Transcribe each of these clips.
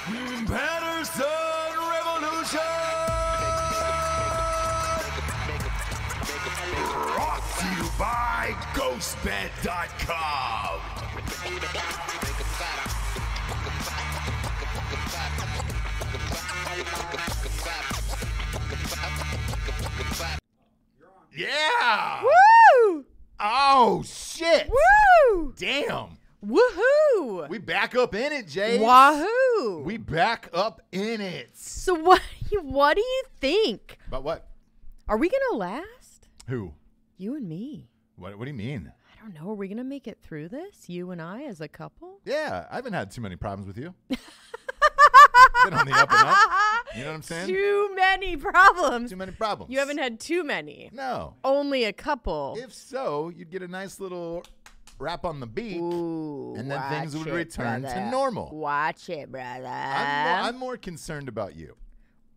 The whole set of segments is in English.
Patterson Revolution! Brought to you by GhostBed.com. Yeah! Woo! Oh, shit! Woo! Damn! Woohoo! We back up in it, Jay. Wahoo! We back up in it. So what do you think? About what? Are we gonna last? Who? You and me. What do you mean? I don't know. Are we gonna make it through this? You and I as a couple? Yeah, I haven't had too many problems with you. Been on the up and up. You know what I'm saying? Too many problems. Too many problems. You haven't had too many. No. Only a couple. If so, you'd get a nice little rap on the beak, Ooh, and then things would return brother. to normal. Watch it, brother. I'm more concerned about you.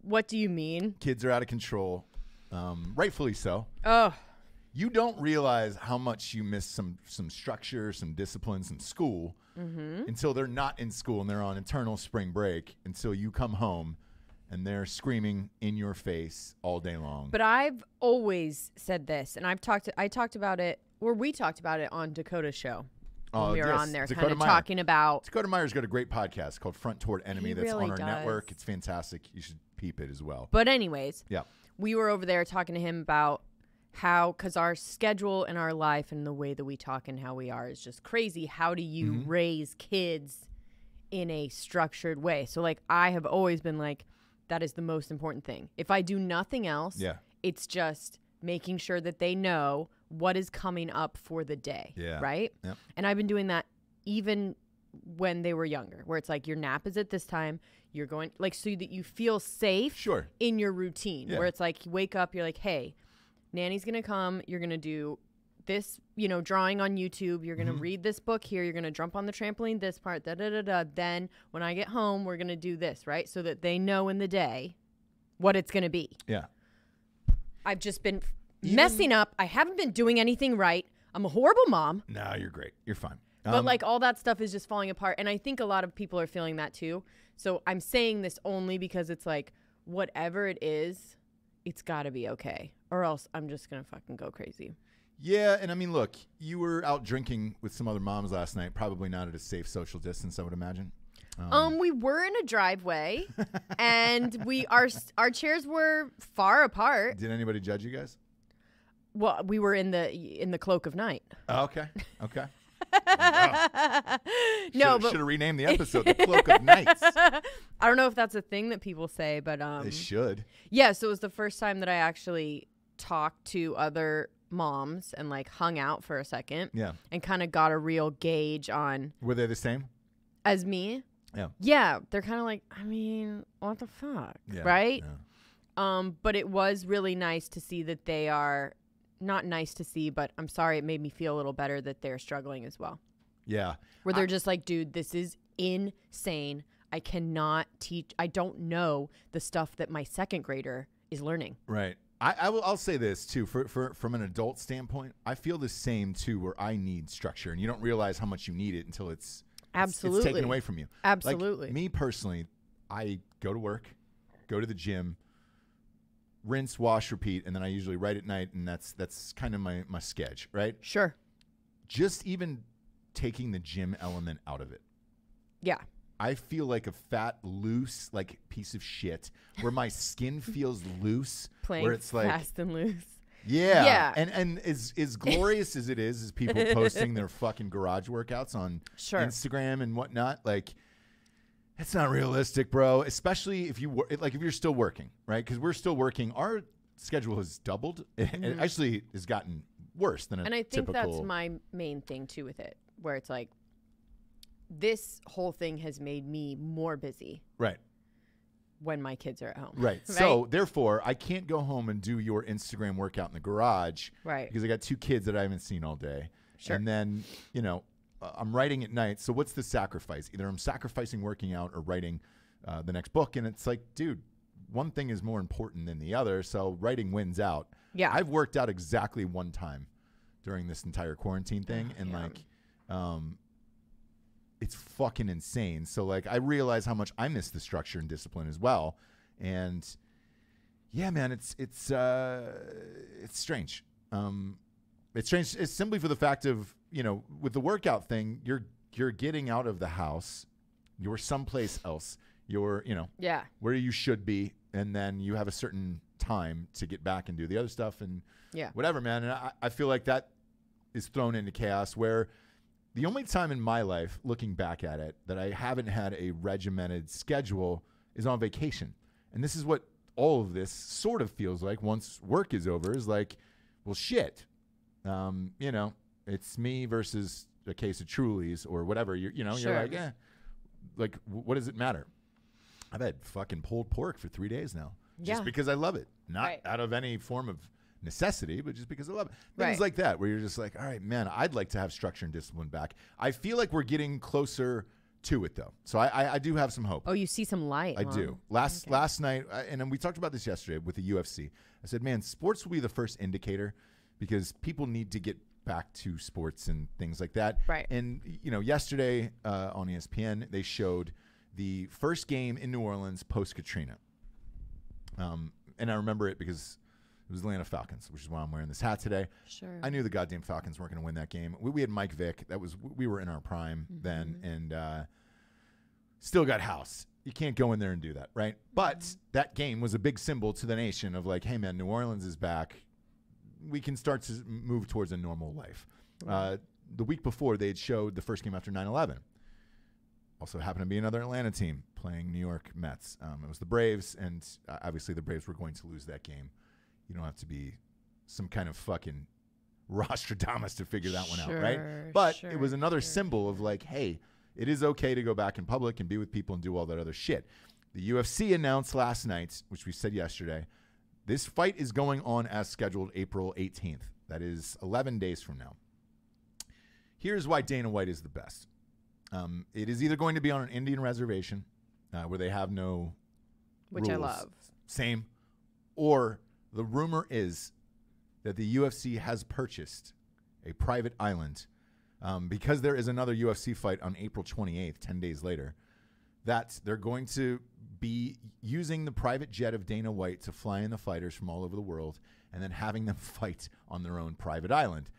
What do you mean? Kids are out of control, rightfully so. Oh. You don't realize how much you miss some structure, some discipline, some school until they're not in school and they're on eternal spring break, until you come home and they're screaming in your face all day long. But I've always said this, and I talked about it, or we talked about it on Dakota's show when we were on there, kind of talking about. Dakota Meyer's got a great podcast called Front Toward Enemy that's really on our does. network. It's fantastic. You should peep it as well. But anyways, Yeah. we were over there talking to him about how, because our schedule and our life and the way that we talk and how we are is just crazy. How do you raise kids in a structured way? So like I have always been like, that is the most important thing. If I do nothing else, it's just making sure that they know what is coming up for the day, right? Yeah. And I've been doing that even when they were younger, where it's like your nap is at this time, you're going, like, so that you feel safe in your routine, where it's like you wake up, you're like, hey, Nanny's going to come, you're going to do this, drawing on YouTube, you're going to read this book here, you're going to jump on the trampoline this part, then when I get home, we're going to do this, right? So that they know in the day what it's going to be. Yeah. I've just been messing up. I haven't been doing anything right. I'm a horrible mom. No, you're great. You're fine. But like all that stuff is just falling apart. And I think a lot of people are feeling that too. So I'm saying this only because it's like, whatever it is, it's got to be okay. Or else I'm just going to fucking go crazy. Yeah, and I mean, look, you were out drinking with some other moms last night, probably not at a safe social distance, I would imagine. We were in a driveway, and our chairs were far apart. Did anybody judge you guys? Well, we were in the cloak of night. Oh, okay. No, but should have renamed the episode "The Cloak of Nights." I don't know if that's a thing that people say, but They should. Yeah, so it was the first time that I actually talked to other moms and like hung out for a second. Yeah. And kind of got a real gauge on. Were they the same? As me? Yeah. Yeah, they're kind of like, I mean, what the fuck, right? Yeah. But it was really nice to see that they are. Not nice to see, but I'm sorry, it made me feel a little better that they're struggling as well. Yeah. Where they're just like, dude, this is insane. I cannot teach. I don't know the stuff that my second grader is learning. Right. I'll say this too, from an adult standpoint, I feel the same too, where I need structure, and you don't realize how much you need it until it's taken away from you. Absolutely. Like me personally, I go to work, go to the gym, rinse, wash, repeat, and then I usually write at night, and that's kind of my sketch, right? Sure. Just even taking the gym element out of it. Yeah. I feel like a fat, loose, like piece of shit, where my skin feels loose. Playing where it's like fast and loose. Yeah. Yeah. And as glorious as it is people posting their fucking garage workouts on Instagram and whatnot, like, it's not realistic, bro. Especially if you're still working, right? Because we're still working. Our schedule has doubled. It actually has gotten worse than a typical. And I think that's my main thing too with it, where it's like, this whole thing has made me more busy. Right. When my kids are at home. Right. So therefore, I can't go home and do your Instagram workout in the garage. Right. Because I got 2 kids that I haven't seen all day. Sure. And then, I'm writing at night. So what's the sacrifice? Either I'm sacrificing working out or writing the next book. And it's like, dude, one thing is more important than the other. So writing wins out. Yeah. I've worked out exactly one time during this entire quarantine thing. And it's fucking insane. So like I realize how much I miss the structure and discipline as well. And yeah, man, it's strange. It's strange. It's simply for the fact of, you know, with the workout thing, you're getting out of the house, you're someplace else, you're, you know, where you should be, and then you have a certain time to get back and do the other stuff and whatever, man. And I feel like that is thrown into chaos, where the only time in my life, looking back at it, that I haven't had a regimented schedule is on vacation. And this is what all of this sort of feels like once work is over, is like, well, shit. You know, it's me versus a case of Trulies or whatever. You're like, like, what does it matter? I've had fucking pulled pork for 3 days now, just because I love it. Not out of any form of necessity, but just because I love it. Things like that, where you're just like, all right, man, I'd like to have structure and discipline back. I feel like we're getting closer to it, though. So I do have some hope. Oh, you see some light. I do. Last night, and then we talked about this yesterday with the UFC. I said, man, sports will be the first indicator, because people need to get back to sports and things like that. Right. And, you know, yesterday on ESPN, they showed the first game in New Orleans post-Katrina. And I remember it because it was Atlanta Falcons, which is why I'm wearing this hat today. Sure. I knew the goddamn Falcons weren't going to win that game. We had Mike Vick. We were in our prime then, and still got house. You can't go in there and do that, right? But that game was a big symbol to the nation of like, hey, man, New Orleans is back. We can start to move towards a normal life. The week before, they had showed the first game after 9/11. Also happened to be another Atlanta team playing New York Mets. It was the Braves, and obviously the Braves were going to lose that game. You don't have to be some kind of fucking Rostradamus to figure that one out, right? But it was another symbol of like, hey, it is okay to go back in public and be with people and do all that other shit. The UFC announced last night, which we said yesterday, this fight is going on as scheduled April 18th. That is 11 days from now. Here's why Dana White is the best. It is either going to be on an Indian reservation where they have no rules. I love. Same. Or the rumor is that the UFC has purchased a private island because there is another UFC fight on April 28th, 10 days later, that they're going to be using the private jet of Dana White to fly in the fighters from all over the world and then having them fight on their own private island.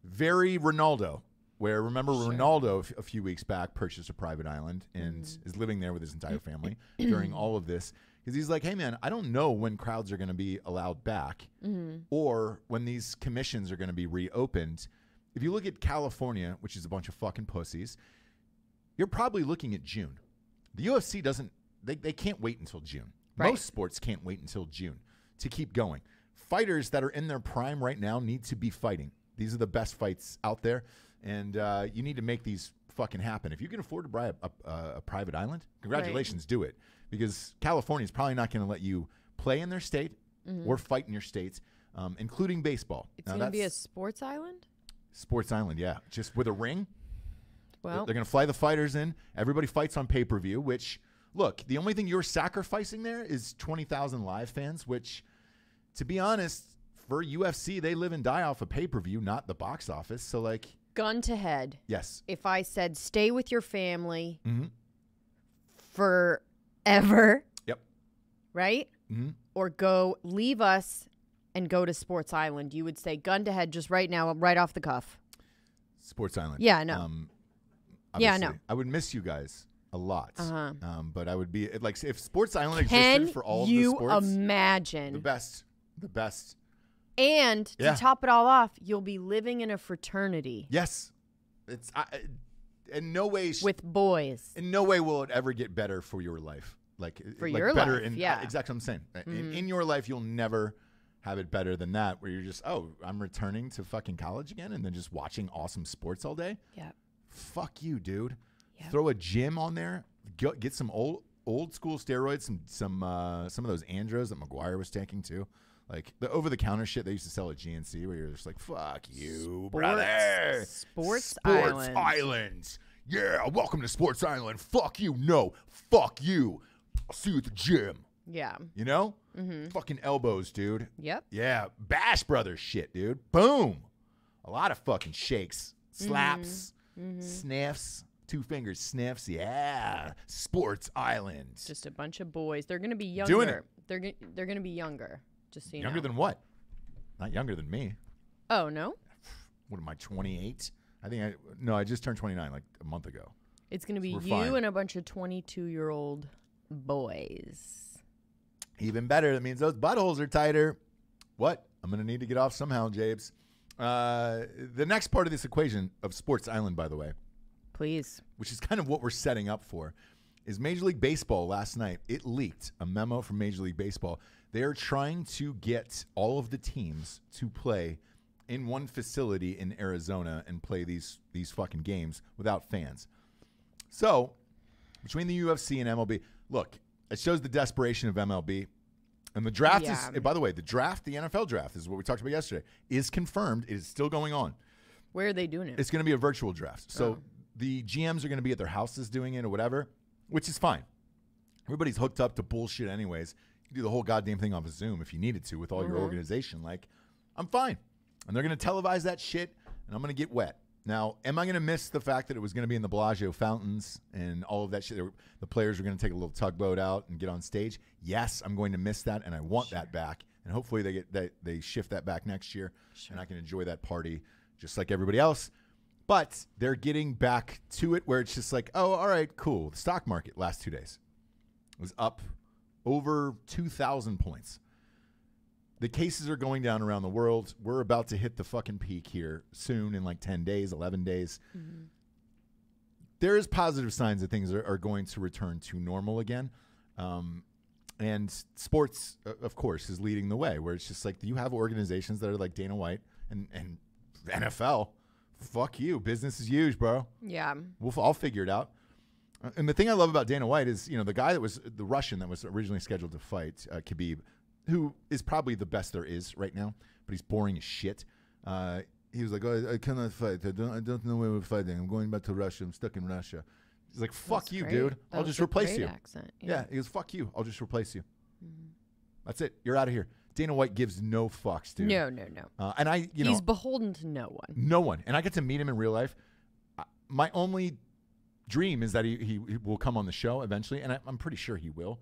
Very Ronaldo, where remember Ronaldo a few weeks back purchased a private island and is living there with his entire family during all of this, because he's like, hey, man, I don't know when crowds are going to be allowed back or when these commissions are going to be reopened. If you look at California, which is a bunch of fucking pussies, you're probably looking at June. The UFC doesn't. They can't wait until June. Right. Most sports can't wait until June to keep going. Fighters that are in their prime right now need to be fighting. These are the best fights out there, and you need to make these fucking happen. If you can afford to buy a private island, congratulations, do it. Because California is probably not going to let you play in their state or fight in your states, including baseball. It's going to be a sports island? Sports island, yeah. Just with a ring. Well, they're going to fly the fighters in. Everybody fights on pay-per-view, which... Look, the only thing you're sacrificing there is 20,000 live fans, which, to be honest, for UFC, they live and die off of pay-per-view, not the box office. So, like... Gun to head. Yes. If I said stay with your family forever. Yep. Right? Or leave us and go to Sports Island, you would say gun to head just right now, right off the cuff. Sports Island. Yeah, I know. Yeah, I know. I would miss you guys a lot. But I would be like, if Sports Island existed for all of the sports. Can you imagine? The best. And to top it all off, you'll be living in a fraternity. Yes. It's in no way. With boys. In no way will it ever get better for your life. For your life, exactly what I'm saying. In your life, you'll never have it better than that, where you're just, I'm returning to fucking college again and then just watching awesome sports all day. Yeah. Fuck you, dude. Yep. Throw a gym on there. Get some old school steroids, some of those andros that McGuire was taking too, like the over the counter shit they used to sell at GNC, where you're just like, fuck you, brother. Sports Island. Yeah, welcome to Sports Island. Fuck you. No, fuck you. I'll see you at the gym. Yeah. You know? Fucking elbows, dude. Yep. Yeah. Bash Brothers shit, dude. Boom. A lot of fucking shakes, slaps, sniffs. 2 fingers sniffs. Yeah. Sports Island. Just a bunch of boys. They're going to be younger. Doing it. They're going to be younger. Just so you know. Younger than what? Not younger than me. Oh, no? What am I, 28? I just turned 29 like a month ago. It's going to be you and a bunch of 22-year-old boys. Even better. That means those buttholes are tighter. What? I'm going to need to get off somehow, Jabes. The next part of this equation of Sports Island, by the way. Please. Which is kind of what we're setting up for, is Major League Baseball last night. It leaked a memo from Major League Baseball. They are trying to get all of the teams to play in one facility in Arizona and play these fucking games without fans. So, between the UFC and MLB, look, it shows the desperation of MLB. And the draft is, by the way, the NFL draft is what we talked about yesterday, is confirmed. It is still going on. Where are they doing it? It's going to be a virtual draft. So the GMs are going to be at their houses doing it or whatever, which is fine. Everybody's hooked up to bullshit anyways. You can do the whole goddamn thing off of Zoom if you needed to with all your organization. Like, I'm fine. And they're going to televise that shit, and I'm going to get wet. Now, am I going to miss the fact that it was going to be in the Bellagio fountains and all of that shit? The players were going to take a little tugboat out and get on stage. Yes, I'm going to miss that, and I want that back. And hopefully they shift that back next year, and I can enjoy that party just like everybody else. But they're getting back to it where it's just like, oh, all right, cool. The stock market last 2 days was up over 2,000 points. The cases are going down around the world. We're about to hit the fucking peak here soon in like 10 days, 11 days. Mm-hmm. There is positive signs that things are going to return to normal again. And sports, of course, is leading the way, where it's just like you have organizations that are like Dana White and NFL. Fuck you. Business is huge, bro. Yeah. I'll figure it out. And the thing I love about Dana White is, the guy that was the Russian that was originally scheduled to fight Khabib, who is probably the best there is right now, but he's boring as shit. He was like, I cannot fight. I don't know where we're fighting. I'm going back to Russia. I'm stuck in Russia. He's like, fuck That's you, great. Dude. I'll just replace you. Accent, yeah, he goes, fuck you. I'll just replace you. Mm-hmm. That's it. You're out of here. Dana White gives no fucks, dude. No. And he's beholden to no one. No one. And I get to meet him in real life. My only dream is that he will come on the show eventually, and I'm pretty sure he will.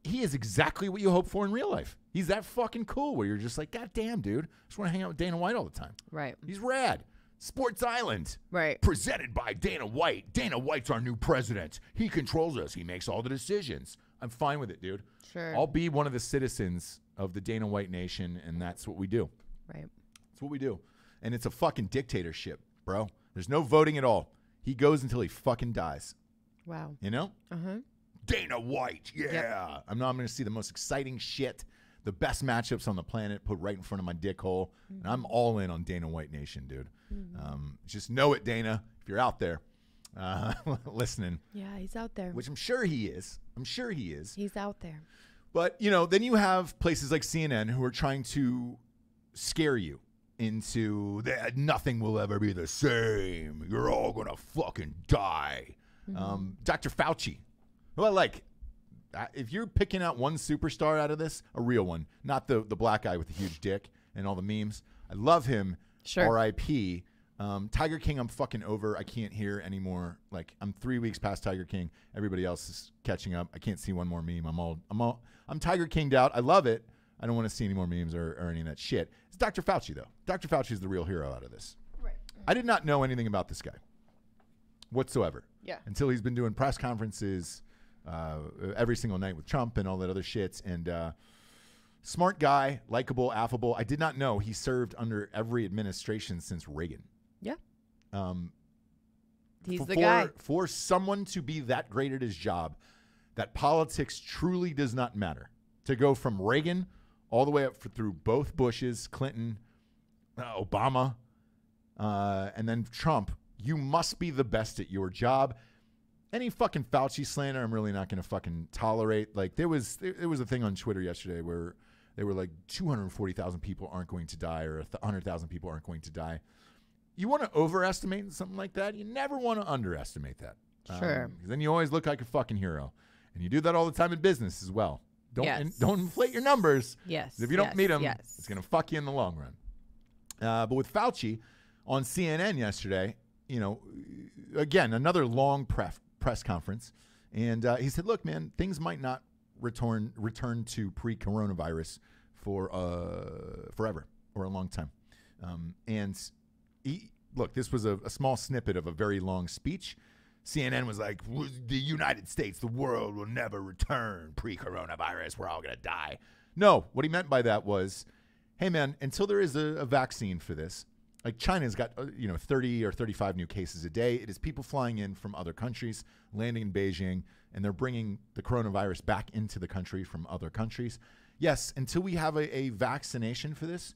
He is exactly what you hope for in real life. He's that fucking cool where you're just like, God damn, dude. I just want to hang out with Dana White all the time. Right. He's rad. Sports Island. Right. Presented by Dana White. Dana White's our new president. He controls us. He makes all the decisions. I'm fine with it, dude. Sure. I'll be one of the citizens of the Dana White nation, and that's what we do. Right. That's what we do. And it's a fucking dictatorship, bro. There's no voting at all. He goes until he fucking dies. Wow. You know? Uh-huh. Dana White, yeah. Yep. I'm going to see the most exciting shit, the best matchups on the planet put right in front of my dick hole. Mm-hmm. And I'm all in on Dana White Nation, dude. Mm-hmm. Just know it, Dana, if you're out there listening. Yeah, he's out there. Which I'm sure he is. He's out there. But, then you have places like CNN who are trying to scare you into that nothing will ever be the same. You're all going to fucking die. Mm-hmm. Dr. Fauci. Well, like, if you're picking out one superstar out of this, a real one, not the black guy with the huge dick and all the memes. I love him. Sure. R.I.P. Tiger King, I'm fucking over. I can't hear anymore. Like, I'm 3 weeks past Tiger King. Everybody else is catching up. I can't see one more meme. I'm Tiger Kinged out. I love it. I don't want to see any more memes or any of that shit. It's Dr. Fauci, though. Dr. Fauci is the real hero out of this. Right. I did not know anything about this guy whatsoever. Yeah. Until he's been doing press conferences every single night with Trump and all that other shit. And smart guy, likable, affable. I did not know he served under every administration since Reagan. Yeah. He's the guy. For someone to be that great at his job, that politics truly does not matter. To go from Reagan all the way up through both Bushes, Clinton, Obama, and then Trump, you must be the best at your job. Any fucking Fauci slander, I'm really not going to fucking tolerate. Like, there was a thing on Twitter yesterday where they were like 240,000 people aren't going to die or 100,000 people aren't going to die. You want to overestimate something like that? You never want to underestimate that. Sure. Because then you always look like a fucking hero. And you do that all the time in business as well. Don't inflate your numbers. Yes. If you don't meet them, it's going to fuck you in the long run. But with Fauci on CNN yesterday, again, another long press conference. And he said, look, man, things might not return to pre-coronavirus for forever or a long time. Look, this was a small snippet of a very long speech. CNN was like, the United States, the world will never return pre-coronavirus. We're all going to die. No, what he meant by that was, hey, man, until there is a vaccine for this, like China's got 30 or 35 new cases a day. It is people flying in from other countries, landing in Beijing, and they're bringing the coronavirus back into the country from other countries. Yes, until we have a vaccination for this,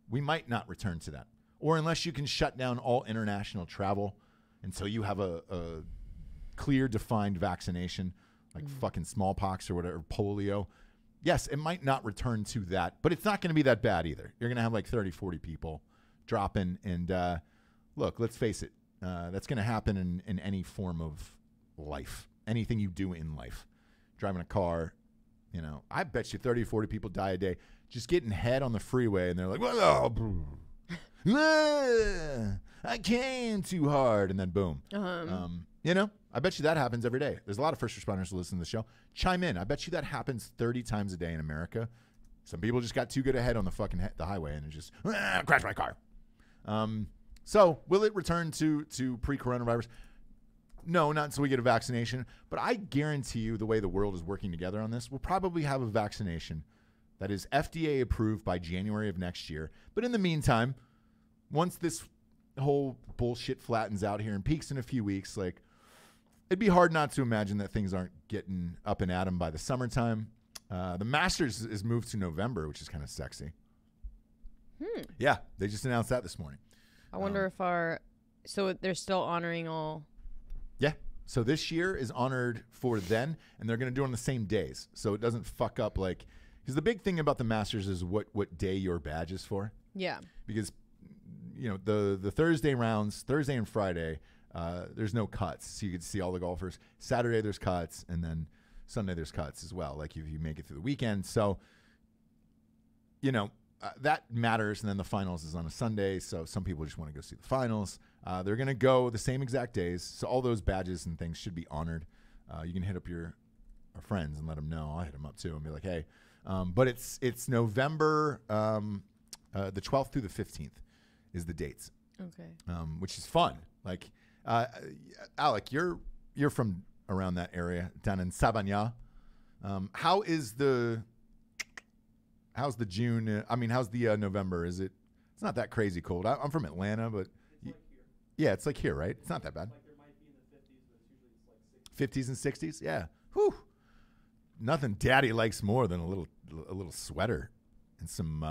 we might not return to that. Or unless you can shut down all international travel until you have a clear, defined vaccination, like fucking smallpox or whatever, polio. Yes, it might not return to that, but it's not going to be that bad either. You're going to have like 30, 40 people dropping. And look, let's face it. That's going to happen in any form of life, anything you do in life. Driving a car, I bet you 30, 40 people die a day just getting head on the freeway. And they're like, well, I came too hard. And then boom. I bet you that happens every day. There's a lot of first responders who listen to the show. Chime in. I bet you that happens 30 times a day in America. Some people just got too good ahead on the highway and it just crashed my car. So will it return to pre-coronavirus? No, not until we get a vaccination. But I guarantee you the way the world is working together on this, we'll probably have a vaccination that is FDA approved by January of next year. But in the meantime, once this whole bullshit flattens out here and peaks in a few weeks, like, it'd be hard not to imagine that things aren't getting up and at 'em by the summertime. The Masters is moved to November, which is kind of sexy. Yeah, they just announced that this morning. I wonder if so they're still honoring all. Yeah. So this year is honored for then, and they're going to do it on the same days. So it doesn't fuck up because the big thing about the Masters is what day your badge is for. Yeah. Because, the Thursday rounds, Thursday and Friday, there's no cuts. So you get to see all the golfers. Saturday there's cuts, and then Sunday there's cuts as well, like if you make it through the weekend. So, that matters. And then the finals is on a Sunday, so some people just want to go see the finals. They're going to go the same exact days, so all those badges and things should be honored. You can hit up our friends and let them know. I'll hit them up too and be like, hey. But it's November the 12th through the 15th is the dates. Okay. Which is fun. Like, Alec, you're from around that area down in Sabanya. How's the June? How's the November? It's not that crazy cold. I'm from Atlanta, but it's like here. Yeah, it's like here, right? It's not that bad. It's like there might be in the 50s, but it's usually like 50s and 60s. Yeah. Whew. Nothing Daddy likes more than a little sweater and some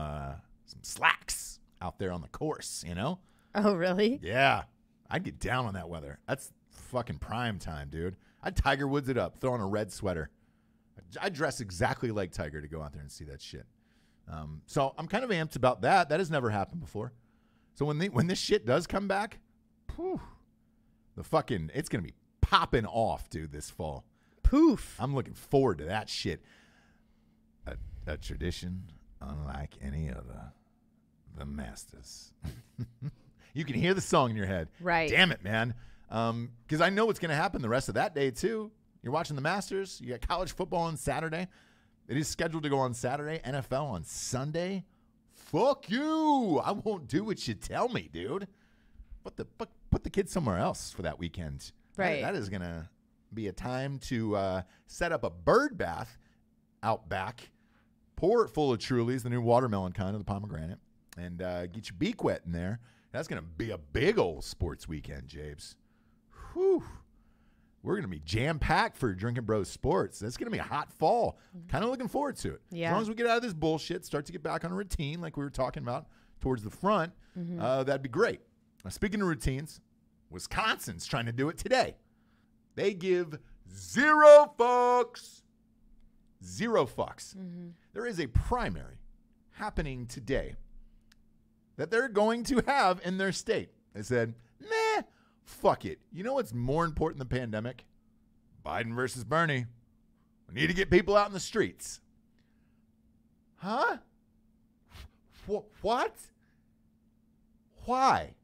slacks out there on the course. Oh, really? Yeah. I'd get down on that weather. That's fucking prime time, dude. I'd Tiger Woods it up, throw on a red sweater. I'd dress exactly like Tiger to go out there and see that shit. So I'm kind of amped about that. That has never happened before. So when this shit does come back, it's going to be popping off, dude, this fall. Poof. I'm looking forward to that shit. A tradition unlike any other. The Masters. You can hear the song in your head. Right. Damn it, man. Because I know what's going to happen the rest of that day, too. You're watching the Masters. You got college football on Saturday. It is scheduled to go on Saturday. NFL on Sunday. Fuck you. I won't do what you tell me, dude. Put the kids somewhere else for that weekend. Right. That is going to be a time to set up a bird bath out back. Pour it full of Trulies, the new watermelon kind of the pomegranate, and get your beak wet in there. That's going to be a big old sports weekend, Jabes. Whew. We're going to be jam-packed for Drinkin Bros Sports. It's going to be a hot fall. Kind of looking forward to it. Yeah. As long as we get out of this bullshit, start to get back on a routine like we were talking about towards the front, that'd be great. Now, speaking of routines, Wisconsin's trying to do it today. They give zero fucks. Zero fucks. There is a primary happening today that they're going to have in their state. They said, meh, fuck it. You know what's more important than the pandemic? Biden versus Bernie. We need to get people out in the streets. Huh? What? Why?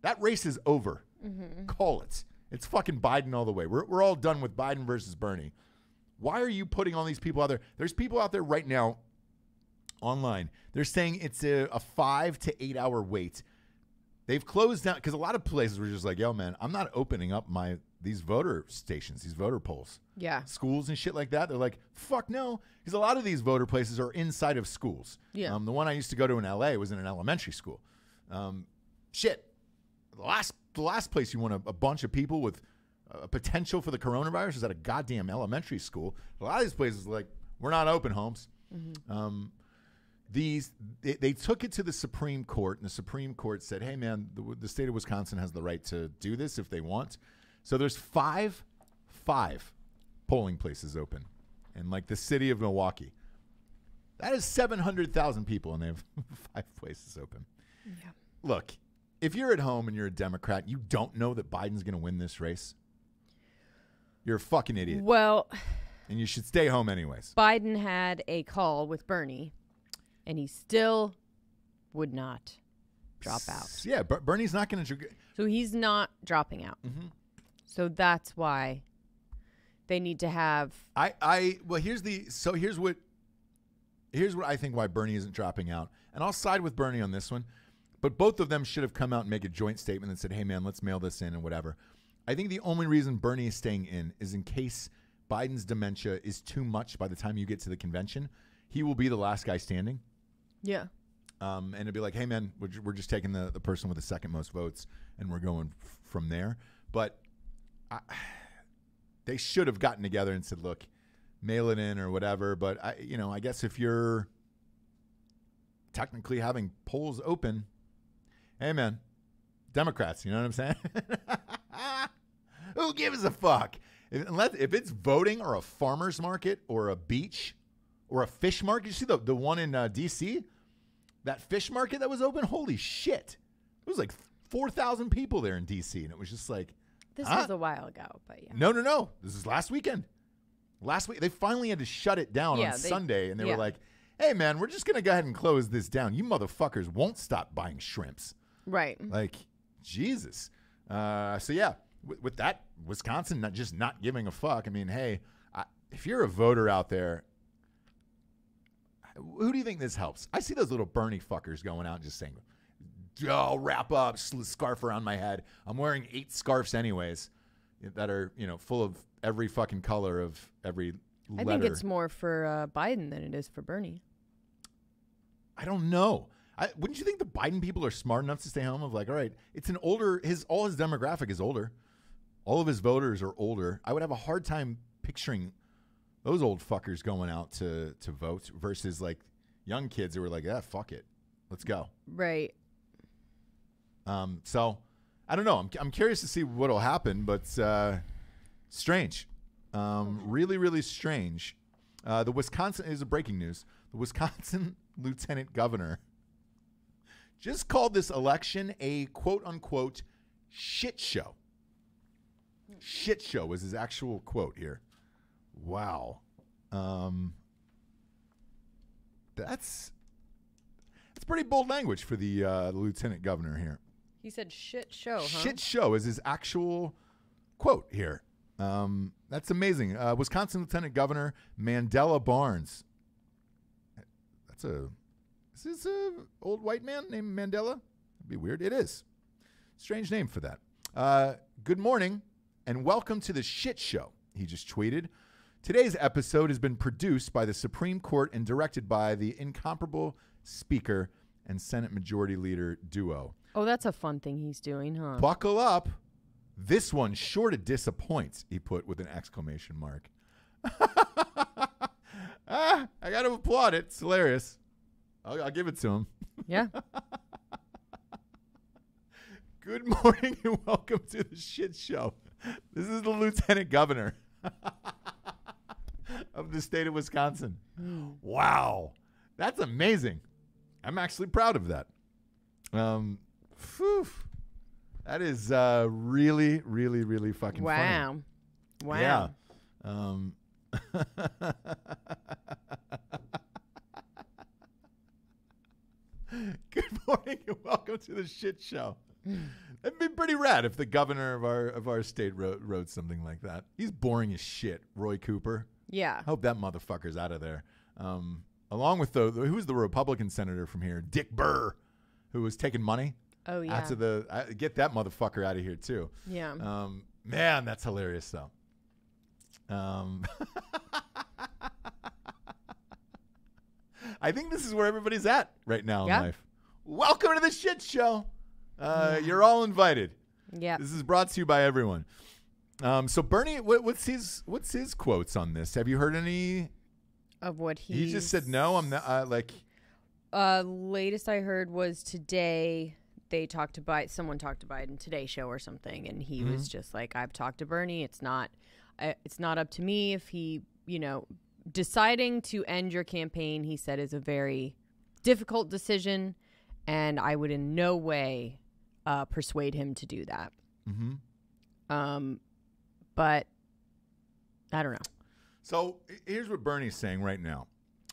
That race is over. Mm-hmm. Call it. It's fucking Biden all the way. We're all done with Biden versus Bernie. Why are you putting all these people out there? There's people out there right now online. They're saying it's a 5 to 8 hour wait. They've closed down because a lot of places were just like, yo, man, I'm not opening up these voter stations, these voter polls. Yeah. Schools and shit like that. They're like, fuck no. Because a lot of these voter places are inside of schools. Yeah. The one I used to go to in LA was in an elementary school. Shit. The last place you want a bunch of people with a potential for the coronavirus is at a goddamn elementary school. A lot of these places are like, we're not open, Holmes. Mm-hmm. They took it to the Supreme Court, and the Supreme Court said, hey, man, the state of Wisconsin has the right to do this if they want. So there's five polling places open in like the city of Milwaukee. That is 700,000 people, and they have 5 places open. Yeah. Look, if you're at home and you're a Democrat, you don't know that Biden's going to win this race. You're a fucking idiot. Well, and you should stay home anyways. Biden had a call with Bernie, and he still would not drop out. Yeah, Bernie's not going to. So he's not dropping out. Mm-hmm. So that's why they need to have. Well, here's what I think why Bernie isn't dropping out, and I'll side with Bernie on this one. But both of them should have come out and make a joint statement and said, hey, man, let's mail this in and whatever. I think the only reason Bernie is staying in is in case Biden's dementia is too much by the time you get to the convention. He will be the last guy standing. Yeah. And it'll be like, hey, man, we're just taking the person with the second most votes, and we're going from there. But they should have gotten together and said, look, mail it in or whatever. But, I guess if you're technically having polls open, hey, man, Democrats, you know what I'm saying? Who gives a fuck? If it's voting or a farmer's market or a beach or a fish market. You see the one in D.C.? That fish market that was open? Holy shit. It was like 4,000 people there in D.C. And it was just like. This was a while ago, but yeah. No. This is last weekend. Last week. They finally had to shut it down on Sunday. And they were like, hey, man, we're just going to go ahead and close this down. You motherfuckers won't stop buying shrimps. Right. Like, Jesus. So, yeah, with that, Wisconsin not giving a fuck. I mean, hey, if you're a voter out there, who do you think this helps? I see those little Bernie fuckers going out and just saying, I'll wrap up, scarf around my head. I'm wearing 8 scarves anyways that are, full of every fucking color of every letter. I think it's more for Biden than it is for Bernie. I don't know. Wouldn't you think the Biden people are smart enough to stay home? Of like, all right, it's an older, all his demographic is older. All of his voters are older. I would have a hard time picturing those old fuckers going out to vote versus like young kids who were like, yeah, fuck it. Let's go. Right. So I don't know. I'm curious to see what'll happen, but strange. Really, really strange. The Wisconsin is a breaking news. The Wisconsin lieutenant governor just called this election a quote unquote shit show. Shit show was his actual quote here. Wow. That's pretty bold language for the lieutenant governor here. He said shit show, huh? Shit show is his actual quote here. That's amazing. Wisconsin Lieutenant Governor Mandela Barnes. Is this an old white man named Mandela? That'd be weird. It is. Strange name for that. Good morning and welcome to the shit show, he just tweeted. Today's episode has been produced by the Supreme Court and directed by the incomparable Speaker and Senate Majority Leader duo. Oh, that's a fun thing he's doing, huh? Buckle up. This one's sure to disappoint, he put with an exclamation mark. I got to applaud it. It's hilarious. I'll give it to him. Yeah. Good morning and welcome to the shit show. This is the lieutenant governor of the state of Wisconsin. Wow. That's amazing. I'm actually proud of that. That is really, really, really fucking funny. Wow. Yeah. Good morning and welcome to the shit show. That pretty rad if the governor of our state wrote something like that. He's boring as shit, Roy Cooper. Yeah. Hope that motherfucker's out of there. Along with who's the Republican senator from here, Dick Burr, who was taking money. Oh yeah. Get that motherfucker out of here too. Yeah. Man, that's hilarious though. I think this is where everybody's at right now in life. Welcome to the shit show. You're all invited. Yeah. This is brought to you by everyone. So Bernie, what's his quotes on this? Have you heard any of what he just said? No, I'm not. Latest I heard was today. Someone talked to Biden Today show or something, and he was just like, "I've talked to Bernie. It's not up to me if he, deciding to end your campaign." He said is a very difficult decision, and I would in no way persuade him to do that. But I don't know. So here's what Bernie's saying right now.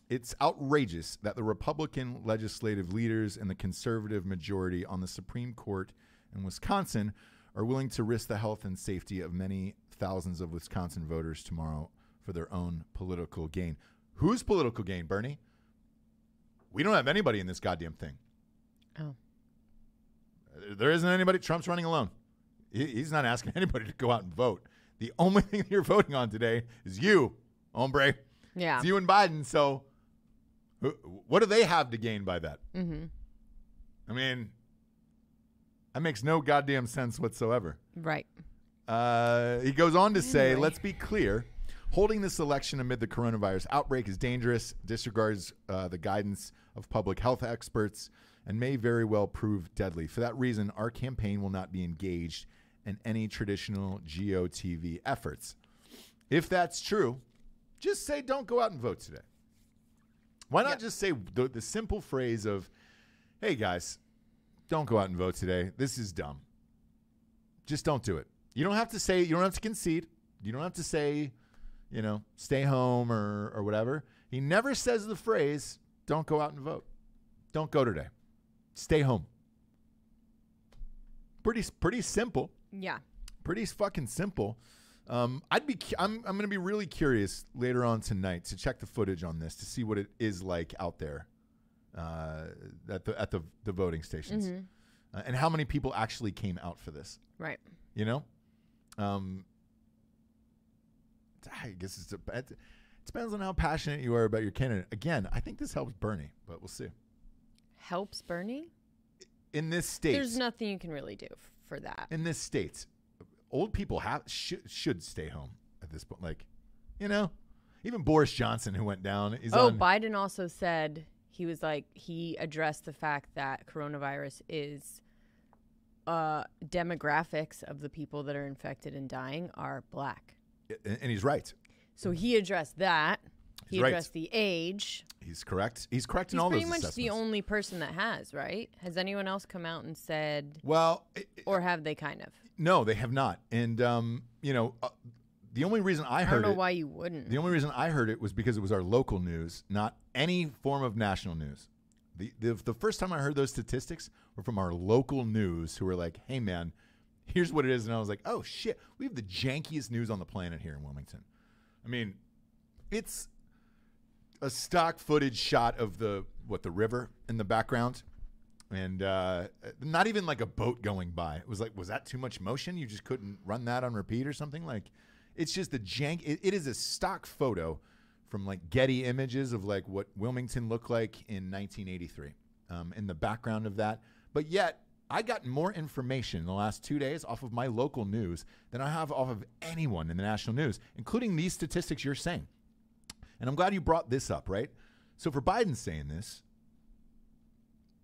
It's outrageous that the Republican legislative leaders and the conservative majority on the Supreme Court in Wisconsin are willing to risk the health and safety of many thousands of Wisconsin voters tomorrow for their own political gain. Whose political gain, Bernie? We don't have anybody in this goddamn thing. Oh. There isn't anybody. Trump's running alone. He's not asking anybody to go out and vote. The only thing you're voting on today is you, hombre. Yeah. It's you and Biden. So what do they have to gain by that? I mean, that makes no goddamn sense whatsoever. Right. He goes on to say, let's be clear. Holding this election amid the coronavirus outbreak is dangerous, disregards the guidance of public health experts, and may very well prove deadly. For that reason, our campaign will not be engaged in any traditional GOTV efforts. If that's true, just say don't go out and vote today. Why not just say the simple phrase of, hey, guys, don't go out and vote today. This is dumb. Just don't do it. You don't have to say, you don't have to concede. You don't have to say, stay home or whatever. He never says the phrase, don't go out and vote. Don't go today. Stay home. Pretty simple. Yeah. Pretty fucking simple. I'm going to be really curious later on tonight to check the footage on this to see what it is like out there at the voting stations and how many people actually came out for this. Right. I guess it depends on how passionate you are about your candidate. Again, I think this helps Bernie, but we'll see. Helps Bernie? In this state. There's nothing you can really do for that. In this state. Old people should stay home at this point. Even Boris Johnson, who went down, is on. Biden also said he addressed the fact that coronavirus is demographics of the people that are infected and dying are black. And he's right. So he addressed that. He addressed the age. He's correct. He's correct in all those assessments. He's pretty much the only person that has, right? Has anyone else come out and said? Well, or have they kind of? No, they have not. And the only reason I heard it. I don't know why you wouldn't. The only reason I heard it was because it was our local news, not any form of national news. The first time I heard those statistics were from our local news, who were like, "Hey, man, here's what it is," and I was like, "Oh shit, we have the jankiest news on the planet here in Wilmington." I mean, it's a stock footage shot of the river in the background, and not even like a boat going by. It was like, was that too much motion? You just couldn't run that on repeat or something? Like, it's just the jank. It is a stock photo from like Getty Images of like what Wilmington looked like in 1983 in the background of that. But yet, I got more information in the last 2 days off of my local news than I have off of anyone in the national news, including these statistics you're saying. And I'm glad you brought this up, right? So for Biden saying this,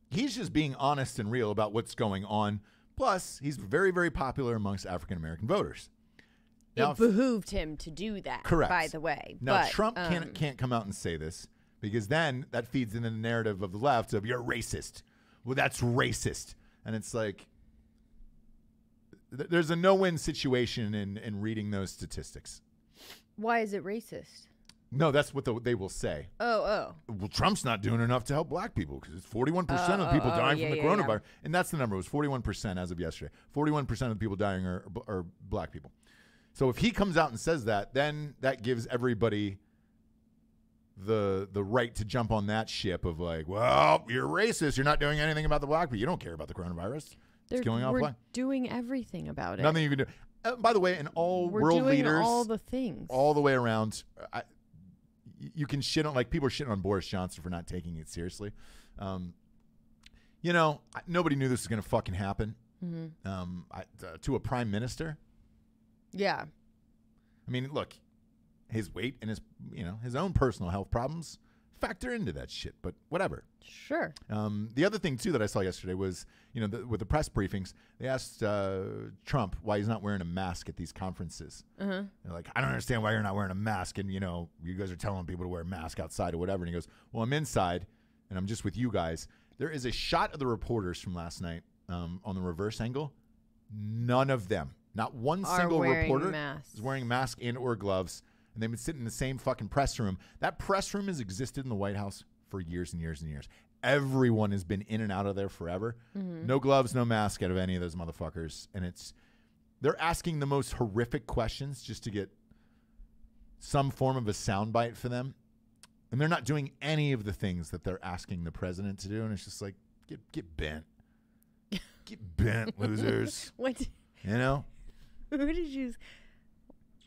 he's just being honest and real about what's going on. Plus, he's very, very popular amongst African-American voters. Now, it behooved him to do that, correct. By the way. Now, Trump can't come out and say this because then that feeds into the narrative of the left of, you're racist. Well, that's racist. And it's like, there's a no-win situation in reading those statistics. Why is it racist? No, that's what they will say. Oh. Well, Trump's not doing enough to help black people because it's 41% of people dying from the coronavirus. Yeah. And that's the number. It was 41% as of yesterday. 41% of the people dying are black people. So if he comes out and says that, then that gives everybody the right to jump on that ship of like, well, you're racist. You're not doing anything about the black people. You don't care about the coronavirus. It's killing off black. We're doing everything about it. Nothing you can do. By the way, and all world leaders, all the things, all the way around. You can shit on, like, people are shitting on Boris Johnson for not taking it seriously. Nobody knew this was going to fucking happen. To a prime minister. Yeah. I mean, look, his weight and his own personal health problems factor into that shit, but whatever. Sure. The other thing, too, that I saw yesterday was, with the press briefings, they asked Trump why he's not wearing a mask at these conferences. They're like, I don't understand why you're not wearing a mask. And, you guys are telling people to wear a mask outside or whatever. And he goes, well, I'm inside and I'm just with you guys. There is a shot of the reporters from last night on the reverse angle. None of them, not one single reporter is wearing a mask and or gloves. And they've been sitting in the same fucking press room. That press room has existed in the White House for years and years and years. Everyone has been in and out of there forever. No gloves, no mask out of any of those motherfuckers. And they're asking the most horrific questions just to get some form of a soundbite for them. And they're not doing any of the things that they're asking the president to do. And it's just like, get bent. Get bent, losers. What? Who did you...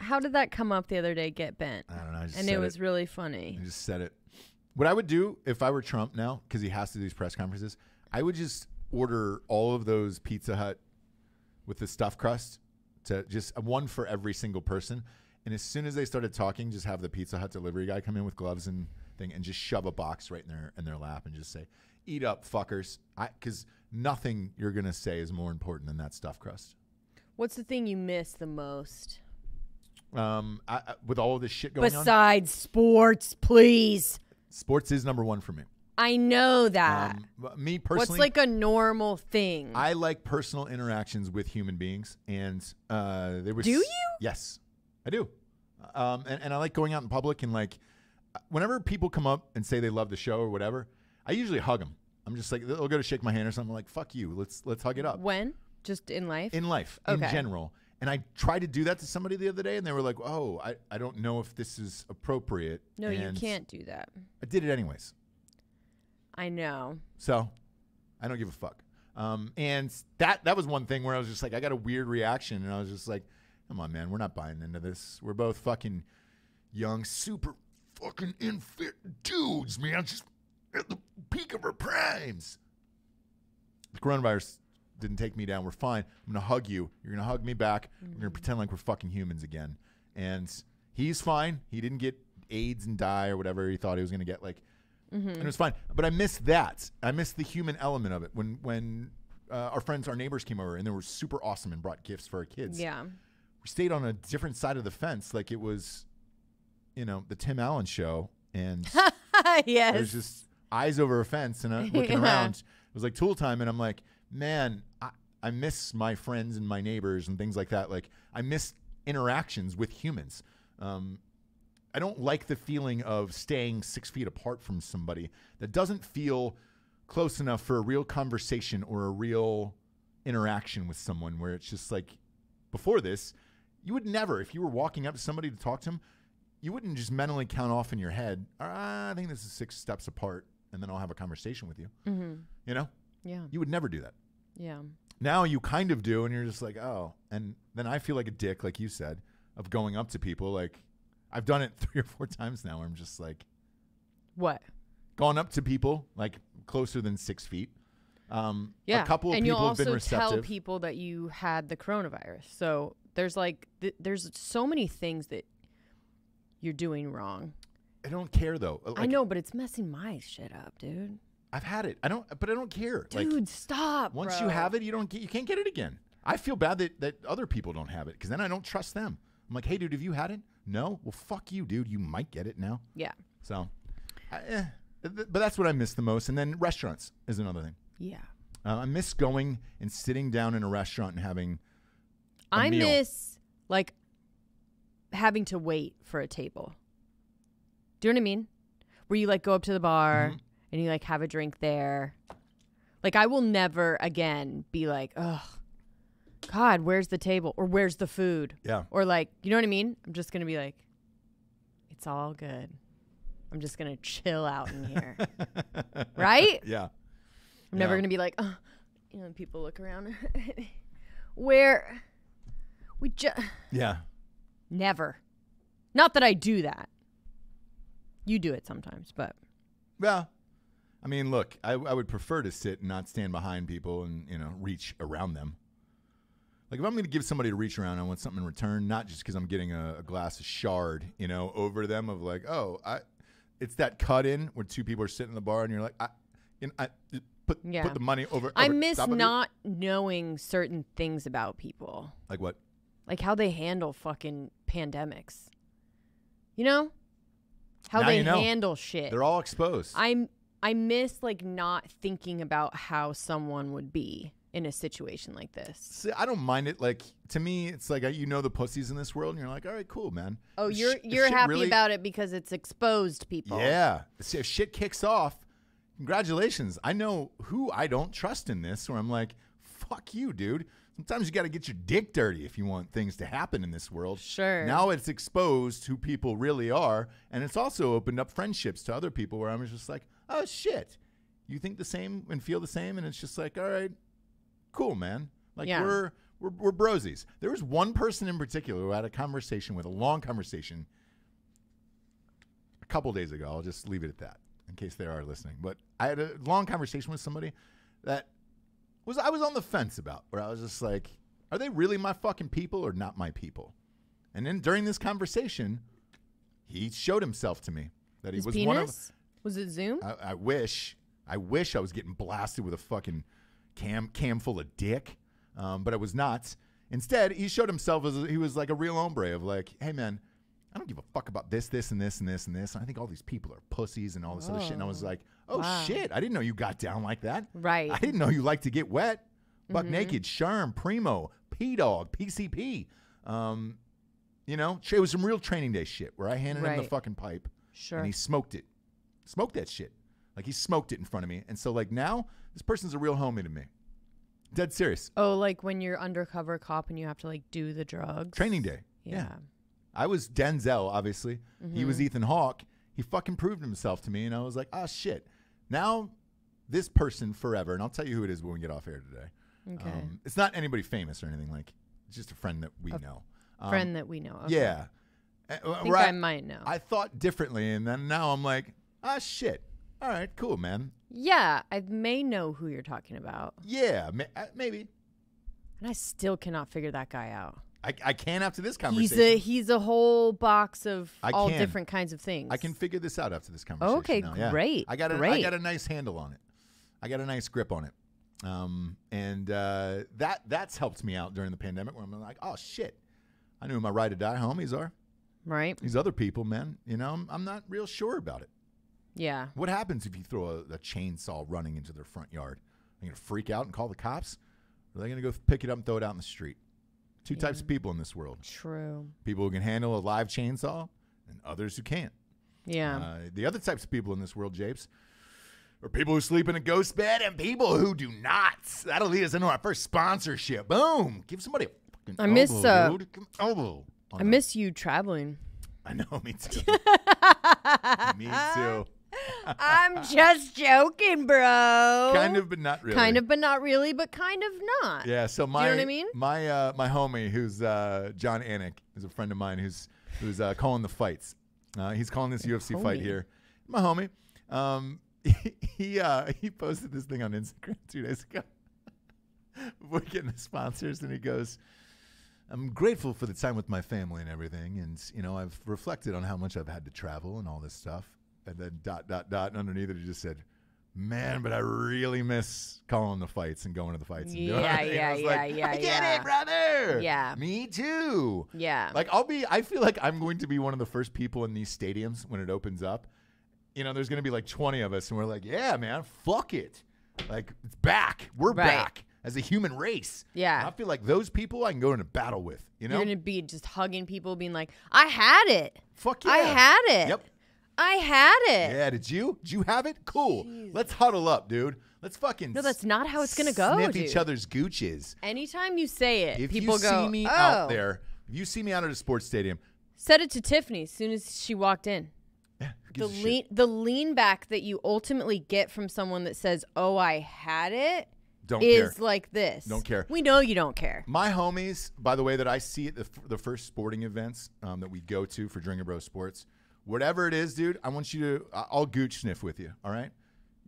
How did that come up the other day, get bent? I don't know. And it was really funny. I just said it. What I would do if I were Trump now, because he has to do these press conferences, I would just order all of those Pizza Hut with the stuffed crust, to just one for every single person. And as soon as they started talking, just have the Pizza Hut delivery guy come in with gloves and thing and just shove a box right in their lap and just say, eat up, fuckers. Because nothing you're going to say is more important than that stuffed crust. What's the thing you miss the most? With all of this shit going on? Besides sports, please. Sports is number one for me. I know that. Me personally. What's like a normal thing? I like personal interactions with human beings. And they were. Do you? Yes, I do. And I like going out in public and like whenever people come up and say they love the show or whatever, I usually hug them. I'm just like, they'll go to shake my hand or something. I'm like, fuck you. Let's hug it up. When? Just in life? In life, okay. In general. And I tried to do that to somebody the other day, and they were like, oh, I don't know if this is appropriate. No, you can't do that. I did it anyways. I know. So I don't give a fuck. And that was one thing where I was just like, I got a weird reaction, and I was just like, come on, man, we're not buying into this. We're both fucking young, super fucking infant dudes, man, just at the peak of our primes. The coronavirus didn't take me down. We're fine. I'm going to hug you. You're going to hug me back. We're going to pretend like we're fucking humans again. And he's fine. He didn't get AIDS and die or whatever he thought he was going to get. And it was fine. But I missed that. I missed the human element of it. When our neighbors came over and they were super awesome and brought gifts for our kids. Yeah. We stayed on a different side of the fence. Like it was, the Tim Allen show. And yes. there's just eyes over a fence and looking around. It was like Tool time. And I'm like, man, I miss my friends and my neighbors and things like that. Like, I miss interactions with humans. I don't like the feeling of staying 6 feet apart from somebody that doesn't feel close enough for a real conversation or a real interaction with someone where it's just like, before this, you would never, if you were walking up to somebody to talk to them, you wouldn't just mentally count off in your head, I think this is 6 steps apart, and then I'll have a conversation with you. Yeah. You would never do that. Yeah. Now you kind of do, and you're just like, oh. And then I feel like a dick, like you said, of going up to people. Like, I've done it 3 or 4 times now where I'm just like. What? Gone up to people, like, closer than 6 feet. Yeah. A couple of and people have been receptive. And you'll also tell people that you had the coronavirus. So there's like, there's so many things that you're doing wrong. I don't care, though. I know, but it's messing my shit up, dude. I've had it. I don't care. Dude, like, stop. Once you have it, you can't get it again. I feel bad that other people don't have it because then I don't trust them. I'm like, hey, dude, have you had it? No? Well, fuck you, dude. You might get it now. Yeah. So, but that's what I miss the most. And then restaurants is another thing. Yeah. I miss going and sitting down in a restaurant and having a meal. Miss, like, having to wait for a table. Do you know what I mean? Where you like go up to the bar and you like have a drink there. Like I will never again be like, oh, God, where's the table? Or where's the food? Yeah. Or like, you know what I mean? I'm just going to be like, it's all good. I'm just going to chill out in here. Right? Yeah. I'm never going to be like, oh, you know, people look around. Where we just. Yeah. Never. Not that I do that. You do it sometimes, but. Well, I mean, look, I would prefer to sit and not stand behind people and, you know, reach around them. Like, if I'm going to give somebody to reach around, I want something in return, not just because I'm getting a glass of Shard, you know, over them of like, oh, it's that cut-in where two people are sitting in the bar and you're like, put the money over. I miss not knowing certain things about people. Like what? Like how they handle fucking pandemics. You know? How they handle shit. They're all exposed. I miss like not thinking about how someone would be in a situation like this. See, I don't mind it. Like, to me, it's like, you know the pussies in this world, and you're like, all right, cool, man. Oh, you're happy about it because it's exposed people. Yeah. If shit kicks off, congratulations. I know who I don't trust in this, where I'm like, fuck you, dude. Sometimes you got to get your dick dirty if you want things to happen in this world. Sure. Now it's exposed who people really are, and it's also opened up friendships to other people where I'm just like, oh, shit. You think the same and feel the same, and it's just like, all right, cool, man. Like, we're brosies. There was one person in particular who I had a conversation with, a long conversation, a couple days ago. I'll just leave it at that in case they are listening. But I had a long conversation with somebody that I was on the fence about, where I was just like, are they really my fucking people or not my people? And then during this conversation, he showed himself to me that he was penis? One of. Was it Zoom? I wish I was getting blasted with a fucking cam full of dick, but I was not. Instead, he showed himself as he was like a real hombre of like, hey man, I don't give a fuck about this and this and this and this. And I think all these people are pussies and all this other shit. And I was like, oh shit, I didn't know you got down like that. Right. I didn't know you like to get wet. Buck naked, Sherm, Primo, P-Dog, PCP. You know, it was some real training day shit where I handed him the fucking pipe. Sure. And he smoked it. Smoked that shit. Like he smoked it in front of me. And so like now, this person's a real homie to me. Dead serious. Oh, like when you're undercover cop and you have to like do the drugs. Training day. Yeah. I was Denzel, obviously. He was Ethan Hawke. He fucking proved himself to me. And I was like, oh, shit. Now this person forever, and I'll tell you who it is when we get off air today. Okay. It's not anybody famous or anything. Like, it's just a friend that we know. Friend that we know. Okay. Yeah. I think I might know. I thought differently, and then now I'm like, ah, shit. All right, cool, man. Yeah, I may know who you're talking about. Yeah, maybe. And I still cannot figure that guy out. I can after this conversation. He's a whole box of all different kinds of things. I can figure this out after this conversation. Okay, now. great. Yeah. I got a nice handle on it. I got a nice grip on it. And that's helped me out during the pandemic where I'm like, oh, shit. I knew who my ride or die homies are. Right. These other people, man, you know, I'm not real sure about it. Yeah. What happens if you throw a chainsaw running into their front yard? Are you going to freak out and call the cops? Or are they going to go pick it up and throw it out in the street? Two types of people in this world. True. People who can handle a live chainsaw and others who can't. Yeah. The other types of people in this world, Japes, are people who sleep in a ghost bed and people who do not. That'll lead us into our first sponsorship. Boom. Give somebody a fucking elbow, dude. Elbow. I miss you traveling. I know, me too. Me too. I'm just joking, bro. Kind of, but not really. Kind of, but not really, but kind of not. Yeah, so you know what I mean? My homie, who's John Anik, is a friend of mine who's calling the fights. He's calling this UFC fight here. My homie. He posted this thing on Instagram 2 days ago. We're getting the sponsors, and he goes, I'm grateful for the time with my family and everything, and you know I've reflected on how much I've had to travel and all this stuff. And then ... and underneath it, he just said, "Man, but I really miss calling the fights and going to the fights." And yeah. I get it, brother. Yeah, me too. Yeah, like I feel like I'm going to be one of the first people in these stadiums when it opens up. You know, there's going to be like 20 of us, and we're like, "Yeah, man, fuck it, like it's back. We're back." As a human race. Yeah. And I feel like those people I can go into battle with, you know? You're going to be just hugging people, being like, I had it. Fuck yeah. I had it. Yep. I had it. Yeah, did you? Did you have it? Cool. Jesus. Let's huddle up, dude. Let's fucking No, that's not how it's going to go, sniff each other's gooches. Anytime you say it, if people go, If you see me out there, if you see me out at a sports stadium. Said it to Tiffany as soon as she walked in. Yeah, the lean back that you ultimately get from someone that says, "Oh, I had it," is like this. Don't care. We know you don't care. My homies, by the way, that I see at the first sporting events that we go to for Drinkin Bros Sports, whatever it is, dude, I want you to. I'll gooch sniff with you. All right.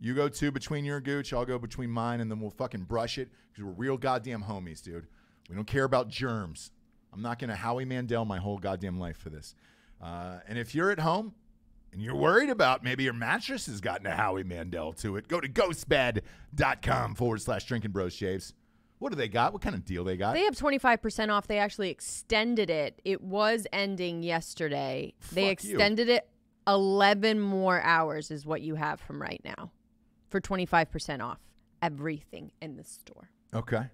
You go between your gooch, I'll go between mine, and then we'll fucking brush it because we're real goddamn homies, dude. We don't care about germs. I'm not gonna Howie Mandel my whole goddamn life for this. And if you're at home and you're worried about maybe your mattress has gotten a Howie Mandel to it, go to ghostbed.com/Drinkin Bros shaves. What do they got? What kind of deal they got? They have 25% off. They actually extended it. It was ending yesterday. They extended it 11 more hours is what you have from right now for 25% off everything in the store. Okay.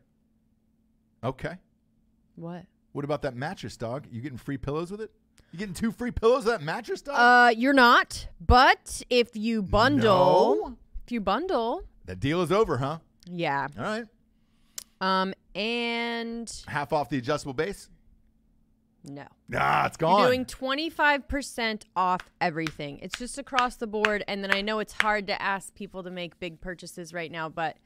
What? What about that mattress, dog? You getting free pillows with it? You getting 2 free pillows with that mattress, dog? You're not. But if you bundle, that deal is over, huh? Yeah. All right. And half off the adjustable base? No. Nah, it's gone. You're doing 25% off everything. It's just across the board. And then I know it's hard to ask people to make big purchases right now, but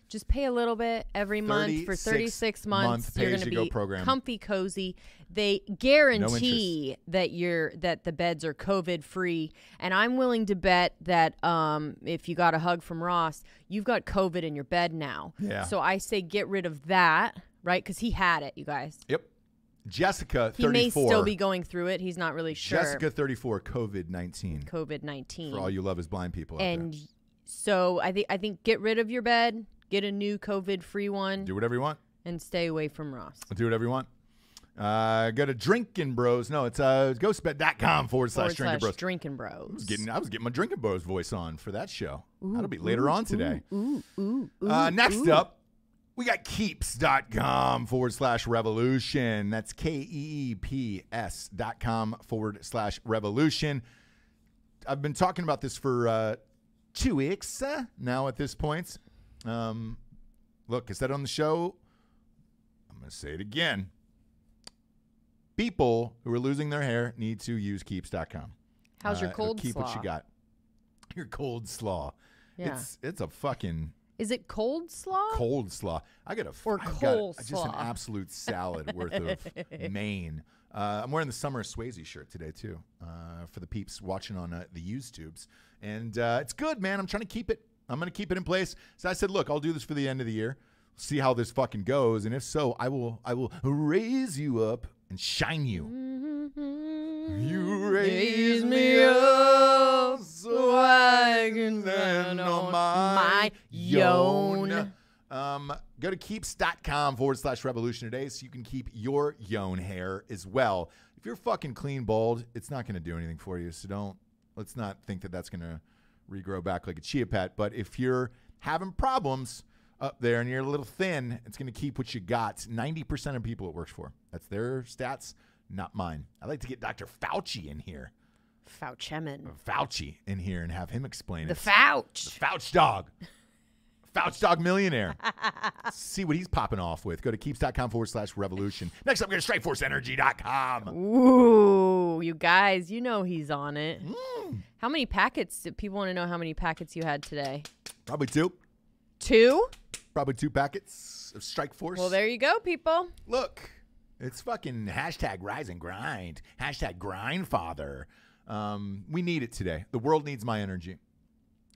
just pay a little bit every month for 36 months. You're going to be comfy, cozy. They guarantee that the beds are COVID free. And I'm willing to bet that if you got a hug from Ross, you've got COVID in your bed now. Yeah. So I say get rid of that, right? Because he had it, you guys. Yep. Jessica, 34. He may still be going through it. He's not really sure. Jessica, 34, COVID-19. COVID-19. For all you love is blind people out and there. So I think get rid of your bed. Get a new COVID-free one. Do whatever you want. And stay away from Ross. Do whatever you want. Go to Drinkin Bros. No, it's ghostbed.com/Drinkin Bros. Drinkin Bros. I was getting my Drinkin Bros voice on for that show. That'll be later on today. Next up, we got keeps.com/revolution. That's KEEPS.com/revolution. I've been talking about this for 2 weeks now at this point. Look, I said on the show, I'm going to say it again. People who are losing their hair need to use keeps.com. How's your cold slaw? Keep what you got. Your cold slaw. Yeah. It's a fucking... Is it cold slaw? Cold slaw. I got just an absolute salad worth of mane. I'm wearing the Summer Swayze shirt today, too, for the peeps watching on the YouTubes. And it's good, man. I'm trying to keep it. I'm going to keep it in place. So I said, look, I'll do this for the end of the year. See how this fucking goes. And if so, I will raise you up and shine you. You raise me up so I can stand on my own. Go to keeps.com/revolution today so you can keep your own hair as well. If you're fucking clean bald, it's not going to do anything for you. So let's not think that that's going to regrow back like a chia pet. But if you're having problems up there and you're a little thin, it's going to keep what you got. 90% of people it works for. That's their stats, not mine. I'd like to get Dr. Fauci in here. Fauci in here and have him explain the it. Fauci. The Fauci dog. Fauci dog millionaire. See what he's popping off with. Go to keeps.com/revolution. Next up, go to strikeforceenergy.com. Ooh, you guys, you know he's on it. How many packets? People want to know how many packets you had today. Probably 2. 2? Probably 2 packets of Strike Force. Well, there you go, people. Look, it's fucking #rise and grind. #grindfather. We need it today. The world needs my energy.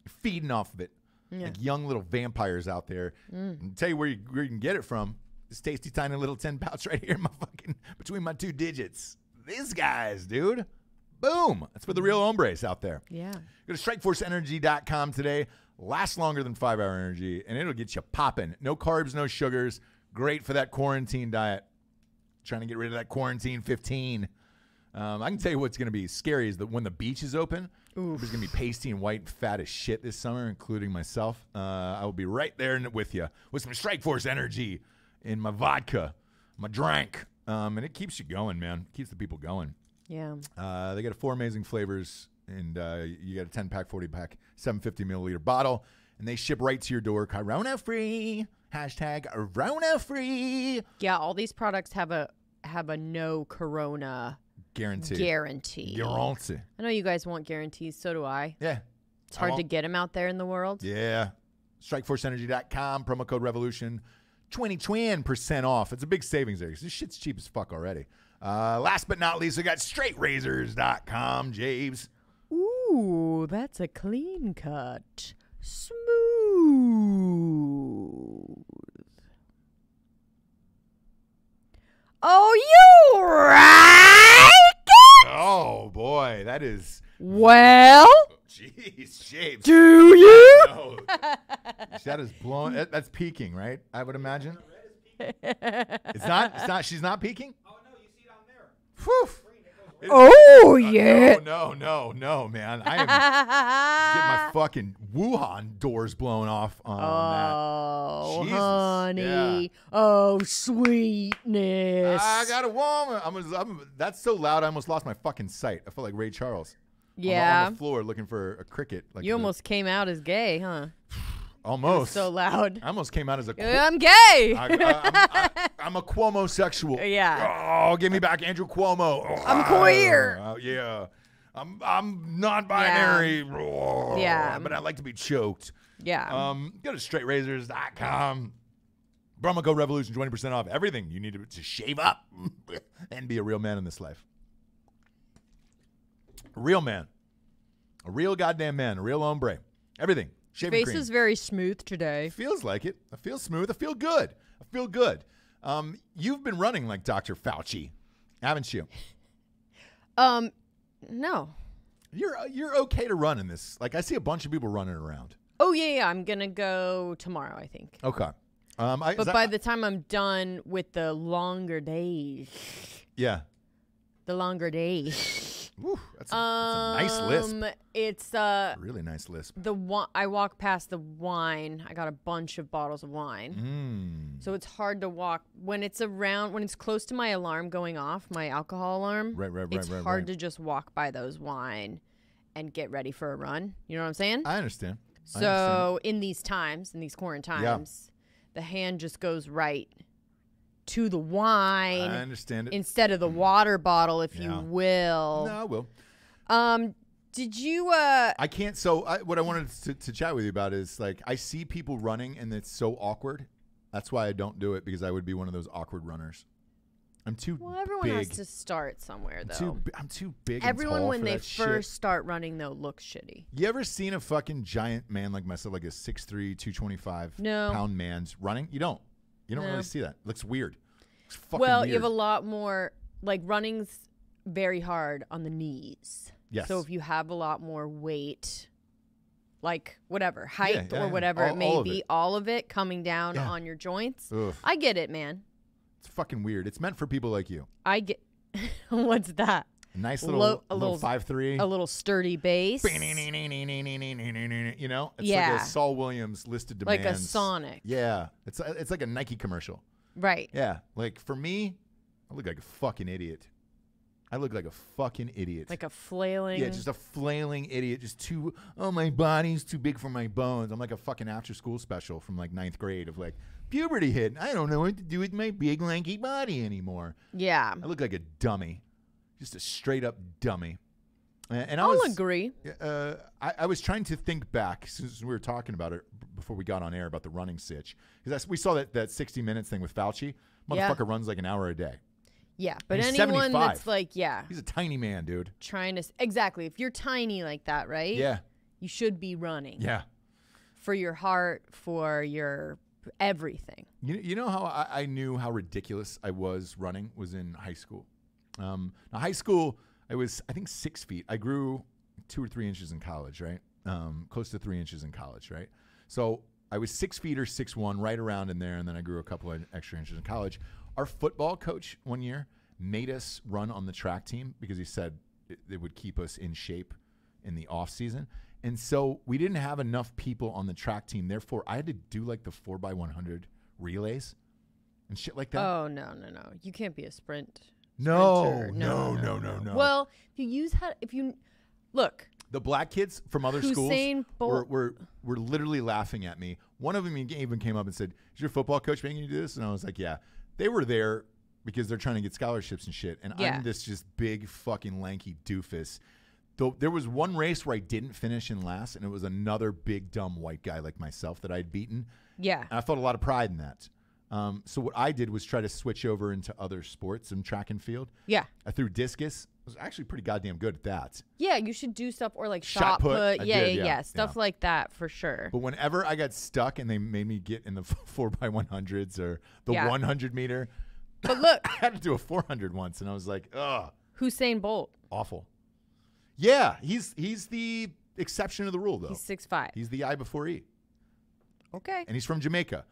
Feeding off of it. Yeah. Like young little vampires out there. I'll tell you where you can get it from. This tasty, tiny little 10 pouch right here between my 2 digits. These guys, dude. Boom. That's for the real hombres out there. Yeah. Go to strikeforceenergy.com today. Lasts longer than 5-hour energy, and it'll get you popping. No carbs, no sugars. Great for that quarantine diet. Trying to get rid of that quarantine 15. I can tell you what's going to be scary is that when the beach is open, there's going to be pasty and white and fat as shit this summer, including myself. I will be right there with you with some Strike Force energy in my vodka, my drink. And it keeps you going, man. It keeps the people going. Yeah. They got 4 amazing flavors And you get a 10-pack, 40-pack, 750 milliliter bottle, and they ship right to your door. Corona free. Hashtag Corona free. Yeah, all these products have a no Corona guarantee. I know you guys want guarantees. So do I. Yeah. It's hard to get them out there in the world. Yeah. StrikeForceEnergy.com, promo code Revolution, 20% off. It's a big savings there because this shit's cheap as fuck already. Last but not least, we got StraightRazors.com, James. Ooh, that's a clean cut. Smooth. Oh, you right? Oh, boy, that is... Well... Jeez, James. Do you? No. That is blowing. That's peaking, right? I would imagine. It's not. She's not peaking? Oh, no, you see it on there. Whew. Oh, yeah. No, man. I am getting my fucking Wuhan doors blown off on that. Oh, Jesus. honey. Yeah. Oh, sweetness. I got a woman. That's so loud, I almost lost my fucking sight. I felt like Ray Charles. Yeah. On the floor looking for a cricket. Like you almost came out as gay, huh? Almost. So loud. I almost came out as a... I'm gay. I'm a Cuomo-sexual. Yeah. Oh, give me back Andrew Cuomo. Oh, I'm queer. Yeah. I'm non-binary. Yeah. But I like to be choked. Yeah. Go to straightrazors.com. Promo code Revolution, 20% off everything you need to shave up and be a real man in this life. A real man. A real goddamn man. A real hombre. Everything. Shaving cream. Face is very smooth today. Feels like it. I feel smooth. I feel good. You've been running like Dr. Fauci, haven't you? No. You're okay to run in this. Like, I see a bunch of people running around. Oh, yeah. I'm going to go tomorrow, I think. Okay. But by the time I'm done with the longer days. Yeah. The longer days. Woo, that's a nice lisp. It's really nice lisp. I walk past the wine. I got a bunch of bottles of wine. So it's hard to walk when it's close to my alarm going off, my alcohol alarm. Right. It's hard to just walk by those wine and get ready for a run. You know what I'm saying? I understand. So in these quarantines, the hand just goes right to the wine. I understand it. Instead of the water bottle, if you will. No, I will. Did you? I can't. So what I wanted to chat with you about is, like, I see people running and it's so awkward. That's why I don't do it, because I would be one of those awkward runners. I'm too Well, everyone big. has to start somewhere, though. I'm too big. Everyone, and tall when for they that first shit. start running, though, looks shitty. You ever seen a fucking giant man like myself, like a 6'3", 225 pound man's running? You don't really see that. It looks weird. It's fucking weird. You have a lot more, like, running's very hard on the knees. Yes. So if you have a lot more weight, like whatever, height or whatever it may be, all of it coming down on your joints. Ugh. I get it, man. It's fucking weird. It's meant for people like you. I get. What's that? A nice little 5'3", a little sturdy base. You know, it's like a Saul Williams listed demands. Like a Sonic. Yeah, it's like a Nike commercial. Right. Yeah, like for me, I look like a fucking idiot. Like a flailing. Yeah, just a flailing idiot. My body's too big for my bones. I'm like a fucking after school special from like 9th grade of like, puberty hit. I don't know what to do with my big lanky body anymore. Yeah. I look like a dummy. Just a straight up dummy. And I'll agree. I was trying to think back since we were talking about it before we got on air about the running sitch. Because we saw that 60 Minutes thing with Fauci. Motherfucker runs like an hour a day. Yeah, but he's anyone 75. that's like, He's a tiny man, dude. Exactly. If you're tiny like that, right? Yeah. You should be running. Yeah. For your heart, for your everything. You know how I knew how ridiculous I was running was in high school. Now, high school, I was, I think, 6 feet. I grew 2 or 3 inches in college, right? Close to 3 inches in college, right? So I was 6 feet or 6'1", right around in there, and then I grew a couple of extra inches in college. Our football coach one year made us run on the track team because he said it would keep us in shape in the off season. And so we didn't have enough people on the track team. Therefore, I had to do like the 4x100 relays and shit like that. Oh, no. You can't be a sprinter. No. Well, look, The black kids from other schools were literally laughing at me. One of them even came up and said, "Is your football coach making you do this?" And I was like, "Yeah." They were there because they're trying to get scholarships and shit. And I'm this just big fucking lanky doofus. Though there was one race where I didn't finish in last, and it was another big dumb white guy like myself that I'd beaten. Yeah. And I felt a lot of pride in that. So what I did was try to switch over into other sports and track and field. Yeah. I threw discus. I was actually pretty goddamn good at that. Yeah, you should do stuff or like shot put. Yeah. Stuff like that for sure. But whenever I got stuck and they made me get in the 4x100s or the 100 meter. But look. I had to do a 400 once, and I was like, ugh. Usain Bolt. Awful. Yeah, he's the exception to the rule, though. He's 6'5". He's the I before E. Okay. And he's from Jamaica.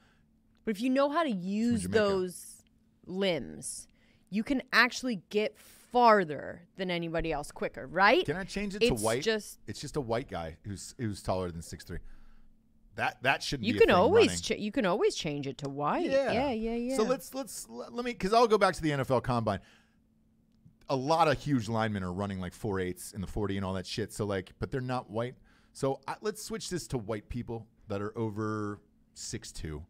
But if you know how to use those limbs, you can actually get farther than anybody else quicker, right? Can I change it to white? It's just a white guy who's taller than 6'3". That shouldn't be a thing you can always change it to white. Yeah. So let me, because I'll go back to the NFL Combine. A lot of huge linemen are running like 4.8s in the 40 and all that shit. So like, but they're not white. So let's switch this to white people that are over 6'2".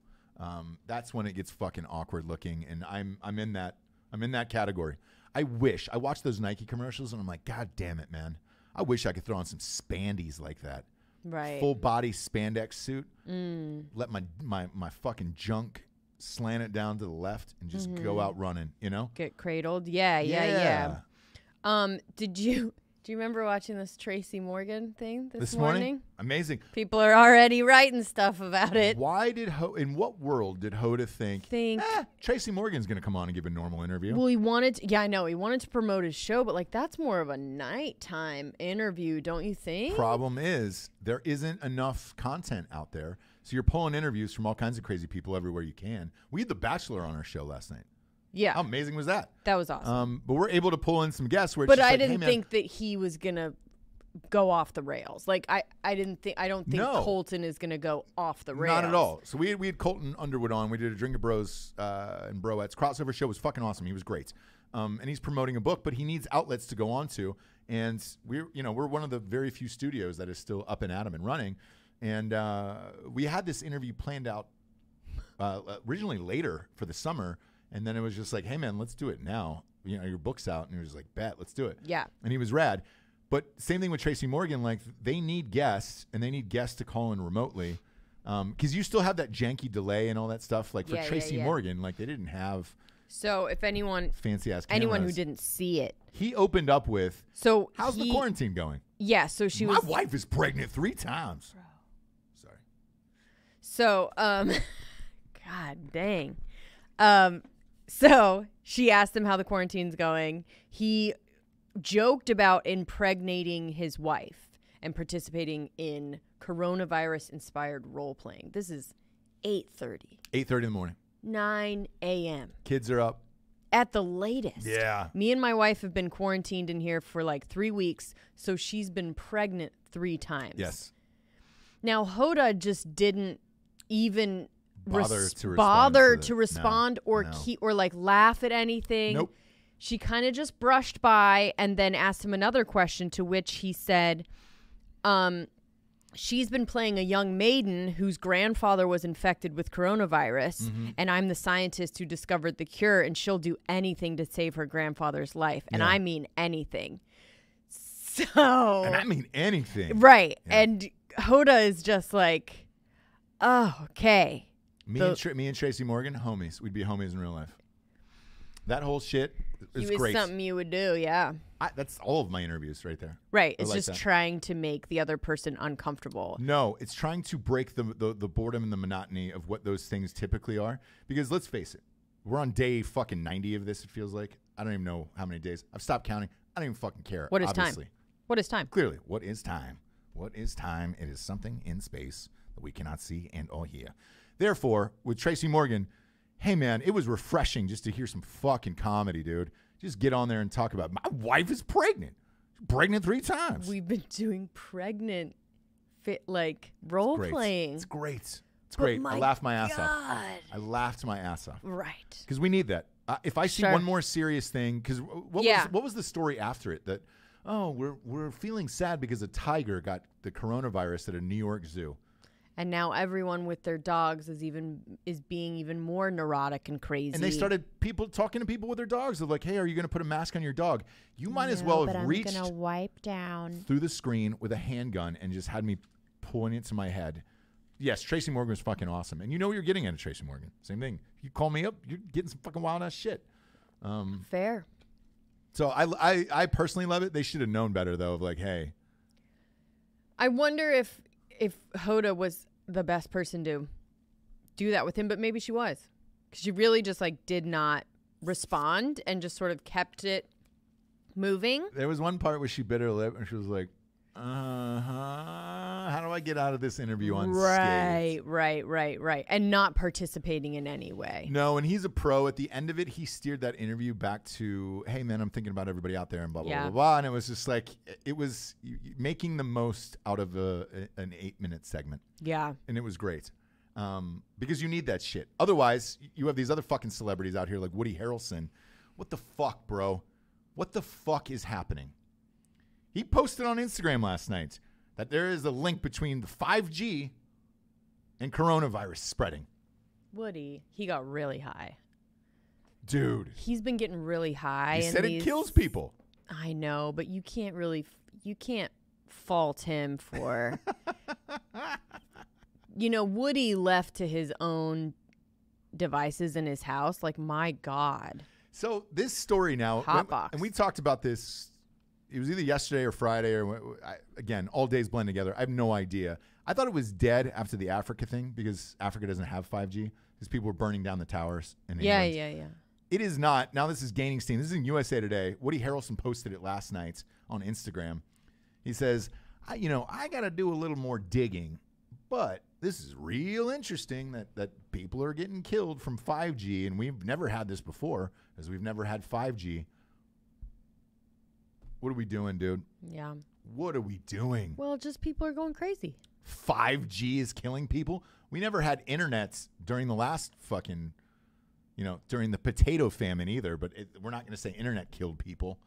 That's when it gets fucking awkward looking, and I'm in that category. I watch those Nike commercials and I'm like, God damn it, man. I wish I could throw on some spandies like that. Right. Full body spandex suit. Let my fucking junk slant it down to the left and just go out running, you know? Get cradled. Yeah. Do you remember watching this Tracy Morgan thing this morning? Amazing. People are already writing stuff about it. Why did in what world did Hoda think Tracy Morgan's going to come on and give a normal interview? Well, he wanted to promote his show, but like that's more of a nighttime interview, don't you think? Problem is there isn't enough content out there. So you're pulling interviews from all kinds of crazy people everywhere you can. We had The Bachelor on our show last night. Yeah. How amazing was that? That was awesome. But we're able to pull in some guests where it's But just I like, didn't hey, think that he was gonna go off the rails. Like I don't think Colton is gonna go off the rails. Not at all. So we had Colton Underwood on. We did a Drinkin Bros and Broettes crossover show. It was fucking awesome. He was great. And he's promoting a book, but he needs outlets to go on to. And we're one of the very few studios that is still up and at 'em and running. And we had this interview planned out originally later for the summer. And then it was just like, hey, man, let's do it now. You know, your book's out. And he was like, bet, let's do it. Yeah. And he was rad. But same thing with Tracy Morgan. Like, they need guests, and they need guests to call in remotely. Because you still have that janky delay and all that stuff. Like, for Tracy Morgan, like, they didn't have so if anyone fancy-ass cameras. Anyone who didn't see it. He opened up with, so how's the quarantine going? Yeah, so My wife is pregnant 3 times. Bro. Sorry. So, God dang. So she asked him how the quarantine's going. He joked about impregnating his wife and participating in coronavirus-inspired role-playing. This is 8:30. 8:30 in the morning. 9 a.m. Kids are up. At the latest. Yeah. Me and my wife have been quarantined in here for like 3 weeks, so she's been pregnant 3 times. Yes. Now, Hoda just didn't even bother to respond or like laugh at anything. Nope. She kind of just brushed by and then asked him another question, to which he said, she's been playing a young maiden whose grandfather was infected with coronavirus, and I'm the scientist who discovered the cure, and she'll do anything to save her grandfather's life. And I mean anything. So. And I mean anything. Right. Yeah. And Hoda is just like, oh, okay. Me and Tracy Morgan, homies. We'd be homies in real life. That whole shit is great. Something you would do, yeah. That's all of my interviews right there. Right. It's just trying to make the other person uncomfortable. No, it's trying to break the boredom and the monotony of what those things typically are. Because let's face it, we're on day fucking 90 of this, it feels like. I don't even know how many days. I've stopped counting. I don't even fucking care. What is obviously. Time? What is time? Clearly, what is time? What is time? It is something in space that we cannot see and or hear. Therefore, with Tracy Morgan, hey, man, it was refreshing just to hear some fucking comedy, dude. Just get on there and talk about, my wife is pregnant. She's pregnant 3 times. We've been doing pregnant role playing. It's great. It's great. I laughed my ass off. I laughed my ass off. Right. Because we need that. If I see one more serious thing, because what was the story after it? That oh, we're feeling sad because a tiger got the coronavirus at a New York zoo. And now everyone with their dogs is being even more neurotic and crazy. And they started talking to people with their dogs. They're like, hey, are you going to put a mask on your dog? You might as well have reached I'm gonna wipe down through the screen with a handgun and just had me pulling it to my head. Yes, Tracy Morgan was fucking awesome. And you know what you're getting out of Tracy Morgan. Same thing. You call me up, you're getting some fucking wild-ass shit. Fair. So I personally love it. They should have known better, though, of like, hey. I wonder if Hoda was the best person to do that with him, but maybe she was. Because she really just like did not respond and just sort of kept it moving. There was one part where she bit her lip and she was like, how do I get out of this interview unscathed? Right. And not participating in any way. No, and he's a pro. At the end of it, he steered that interview back to, hey, man, I'm thinking about everybody out there and blah, blah, blah, blah. And it was just like, it was making the most out of an 8-minute segment. Yeah. And it was great. Because you need that shit. Otherwise, you have these other fucking celebrities out here like Woody Harrelson. What the fuck, bro? What the fuck is happening? He posted on Instagram last night that there is a link between the 5G and coronavirus spreading. Woody, he got really high. Dude. He's been getting really high. He said it kills people. I know, but you can't fault him for... Woody left to his own devices in his house. Like, my God. So this story now... Hotbox. And we talked about this... It was either yesterday or Friday or again, all days blend together. I have no idea. I thought it was dead after the Africa thing because Africa doesn't have 5G because people were burning down the towers. In England. Yeah. It is not. Now this is gaining steam. This is in USA Today. Woody Harrelson posted it last night on Instagram. He says, I got to do a little more digging, but this is real interesting that people are getting killed from 5G, and we've never had this before because we've never had 5G. What are we doing, dude? Yeah. What are we doing? Well, just people are going crazy. 5G is killing people. We never had internets during the last fucking, during the potato famine either, but we're not going to say internet killed people.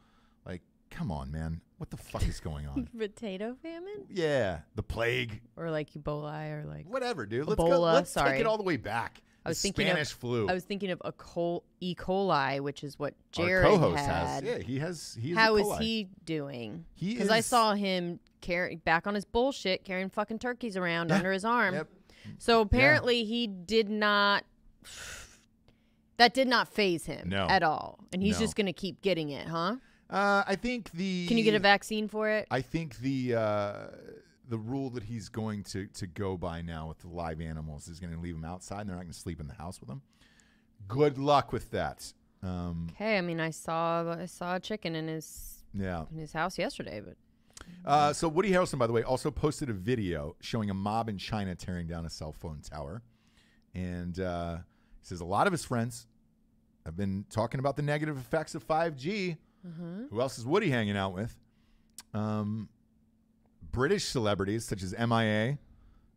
Like, come on, man. What the fuck is going on? Potato famine? Yeah. The plague. Or like Ebola or like. Whatever, dude. Let's take it all the way back. I was thinking Spanish flu. I was thinking of E. coli, which is what Jared Our co-host had. has. Yeah, he has. How is he doing? Because I saw him back on his bullshit, carrying fucking turkeys around under his arm. Yep. So apparently he did not. That did not faze him at all, and he's just going to keep getting it, huh? I think Can you get a vaccine for it? I think the rule that he's going to go by now with the live animals is going to leave them outside and they're not going to sleep in the house with them. Good luck with that. Okay, I mean, I saw a chicken in his house yesterday, but so Woody Harrelson, by the way, also posted a video showing a mob in China tearing down a cell phone tower, and he says a lot of his friends have been talking about the negative effects of 5G. Mm-hmm. Who else is Woody hanging out with? British celebrities such as MIA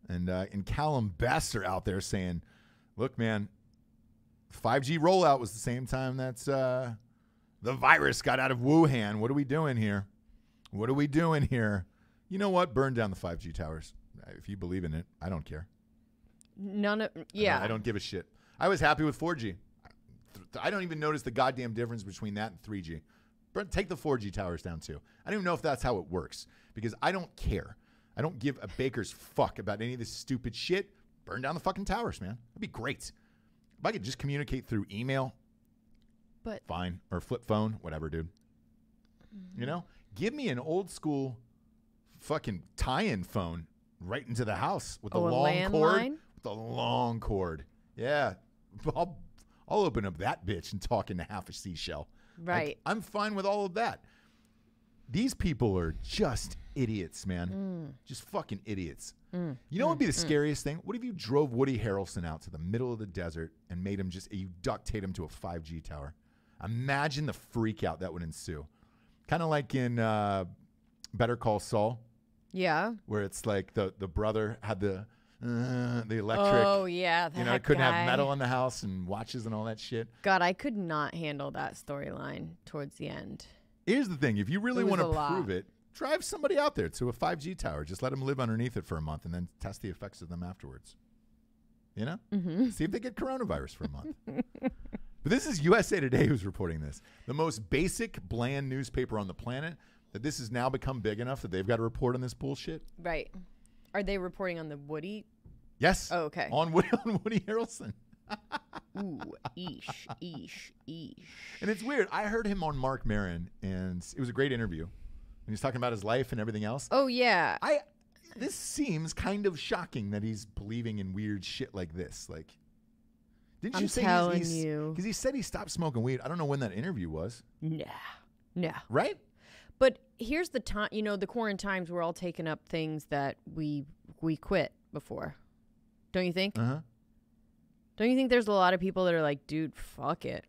and Callum Best are out there saying, look, man, 5G rollout was the same time that's the virus got out of Wuhan. What are we doing here? What are we doing here? You know what? Burn down the 5G towers. If you believe in it, I don't care. Yeah. I don't give a shit. I was happy with 4G. I don't even notice the goddamn difference between that and 3G. But take the 4G towers down too. I don't even know if that's how it works because I don't care. I don't give a baker's fuck about any of this stupid shit. Burn down the fucking towers, man. That'd be great. If I could just communicate through email, but fine. Or flip phone, whatever, dude. Mm-hmm. Give me an old school fucking tie-in phone right into the house with the long cord. With the long cord. Yeah. I'll open up that bitch and talk into half a seashell. Right. Like, I'm fine with all of that. These people are just idiots, man. Just fucking idiots. You know what would be the scariest thing? What if you drove Woody Harrelson out to the middle of the desert and made him you duct tape him to a 5G tower? Imagine the freak out that would ensue. Kind of like in Better Call Saul. Yeah. Where it's like the brother had the electric. Oh, yeah. I couldn't have metal in the house and watches and all that shit. God, I could not handle that storyline towards the end. Here's the thing. If you really want to prove it, drive somebody out there to a 5G tower. Just let them live underneath it for a month and then test the effects of them afterwards. You know? Mm-hmm. See if they get coronavirus for a month. But this is USA Today who's reporting this. The most basic, bland newspaper on the planet, that this has now become big enough that they've got to report on this bullshit. Right. Are they reporting on the Woody? Yes. Oh, okay. On Woody Harrelson. Ooh, eesh. And it's weird. I heard him on Mark Maron, and it was a great interview. And he's talking about his life and everything else. Oh, yeah. This seems kind of shocking that he's believing in weird shit like this. Like, didn't you say because he said he stopped smoking weed. I don't know when that interview was. No. Right? But here's the time, the quarantine times we're all taking up things that we quit before. Don't you think? Uh-huh. Don't you think there's a lot of people that are like, dude, fuck it.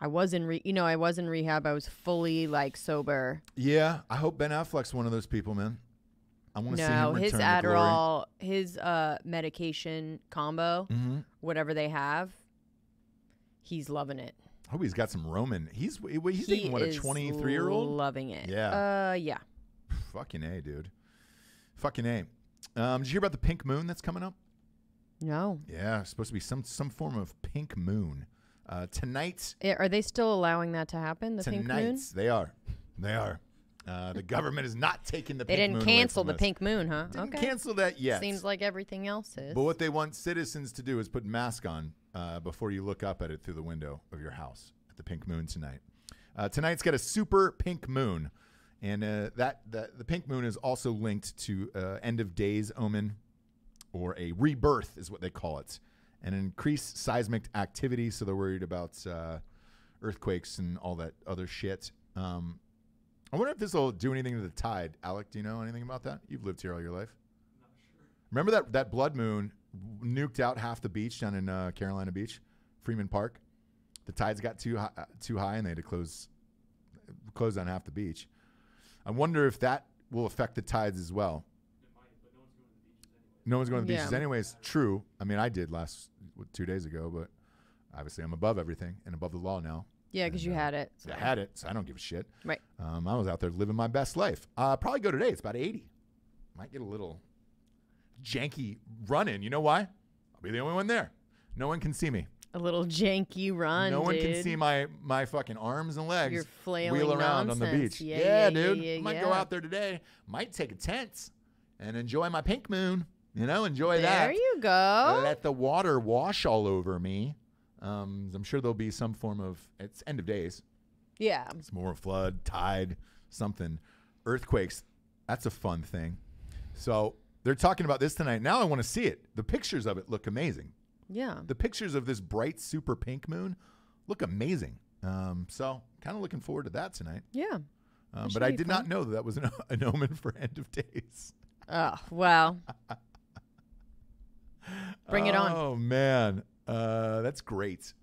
I was in rehab. I was fully like sober. Yeah, I hope Ben Affleck's one of those people, man. I want to see him return his to Adderall, glory. his medication combo, whatever they have, he's loving it. I hope he's got some Roman. He's dating what, a 23-year-old? Loving it. Yeah. Yeah. Fucking A, dude. Fucking A. Did you hear about the pink moon that's coming up? No. Yeah, it's supposed to be some form of pink moon. Tonight. Are they still allowing that to happen, the pink moon? Tonight, they are. The government is not taking the pink moon. They didn't cancel the pink moon, huh? Didn't cancel that yet. Seems like everything else is. But what they want citizens to do is put mask on before you look up at it through the window of your house at the pink moon tonight. Tonight's got a super pink moon, and the pink moon is also linked to end of days omen, or a rebirth is what they call it, and increased seismic activity. So they're worried about earthquakes and all that other shit. I wonder if this will do anything to the tide. Alec, do you know anything about that? You've lived here all your life. Not sure. Remember that blood moon nuked out half the beach down in Carolina Beach, Freeman Park? The tides got too high, and they had to close down half the beach. I wonder if that will affect the tides as well. It might, but no one's going to the beaches anyways. True. I mean, I did 2 days ago, but obviously I'm above everything and above the law now. Yeah, because you had it. So. I had it, so I don't give a shit. Right. I was out there living my best life. Probably go today. It's about 80. Might get a little janky run in. You know why? I'll be the only one there. No one can see me. A little janky run, No one can see my fucking arms and legs. You're flailing wheel around nonsense. on the beach. Yeah, dude. Might go out there today. Might take a tent and enjoy my pink moon. Enjoy that. There you go. Let the water wash all over me. I'm sure there'll be some form of, it's end of days. Yeah. It's more flood, tide, something. Earthquakes. That's a fun thing. So they're talking about this tonight. Now I want to see it. The pictures of it look amazing. Yeah. The pictures of this bright, super pink moon look amazing. So kind of looking forward to that tonight. Yeah. But I did not know that was an omen for end of days. Oh, well. Bring it on. Oh, man. That's great.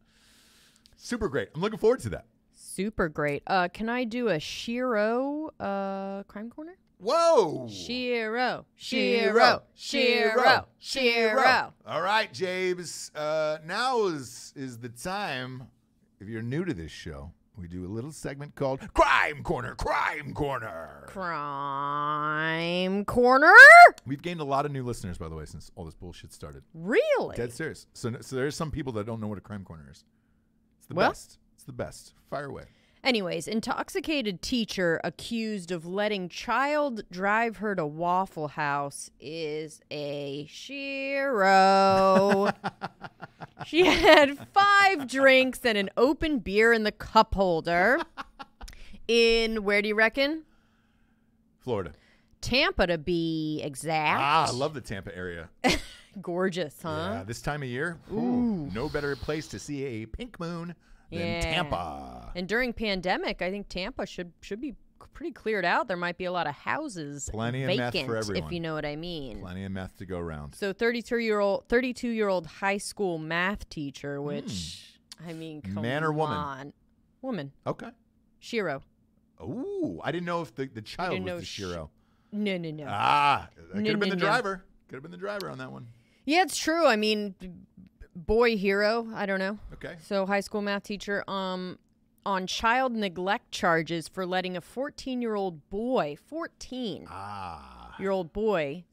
Super great. I'm looking forward to that. Super great. Can I do a Shiro crime corner? Whoa. Shiro. All right, James. Now is the time. If you're new to this show, we do a little segment called Crime Corner. Crime Corner. Crime Corner? We've gained a lot of new listeners, by the way, since all this bullshit started. Really? Dead serious. So there's some people that don't know what a crime corner is. It's the best. It's the best. Fire away. Anyways, intoxicated teacher accused of letting child drive her to Waffle House is a shiro. She had 5 drinks and an open beer in the cup holder. In, where do you reckon? Florida. Tampa, to be exact. I love the Tampa area. Gorgeous, huh? Yeah, this time of year, ooh, no better place to see a pink moon than Tampa. And during pandemic, I think Tampa should be pretty cleared out. There might be a lot of houses plenty of meth for everyone, if you know what I mean. Plenty of meth to go around. So 32-year-old high school math teacher, which I mean, come man or woman? on. Woman. Okay. Shiro. Oh, I didn't know if the child was the Shiro. No. Could have been the driver. Could have been the driver on that one. Yeah, it's true. I mean, boy hero. I don't know. Okay. So high school math teacher. on child neglect charges for letting a 14-year-old boy, 14-year-old boy,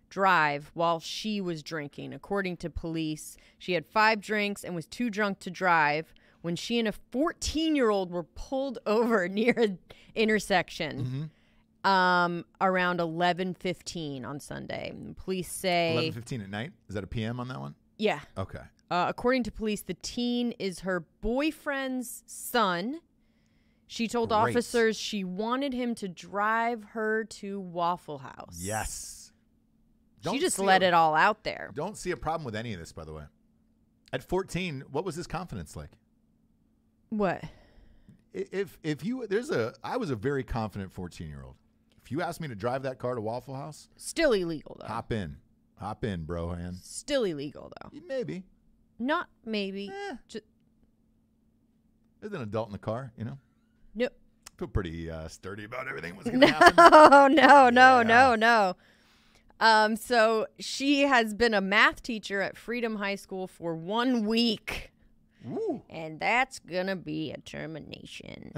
drive while she was drinking. According to police, she had 5 drinks and was too drunk to drive when she and a 14-year-old were pulled over near an intersection around 11:15 on Sunday. Police say 11:15 at night. Is that a PM on that one? Yeah. Okay. According to police, the teen is her boyfriend's son. She told officers she wanted him to drive her to Waffle House. Yes. She just let it all out there. Don't see a problem with any of this, by the way. At 14, what was his confidence like? What? I was a very confident 14-year-old. If you asked me to drive that car to Waffle House, still illegal though. Hop in, bro, hand. Still illegal though. Maybe. Not maybe. There's an adult in the car, you know. Nope. Feel pretty sturdy about everything was going to happen. No. So she has been a math teacher at Freedom High School for 1 week. Ooh. And that's going to be a termination.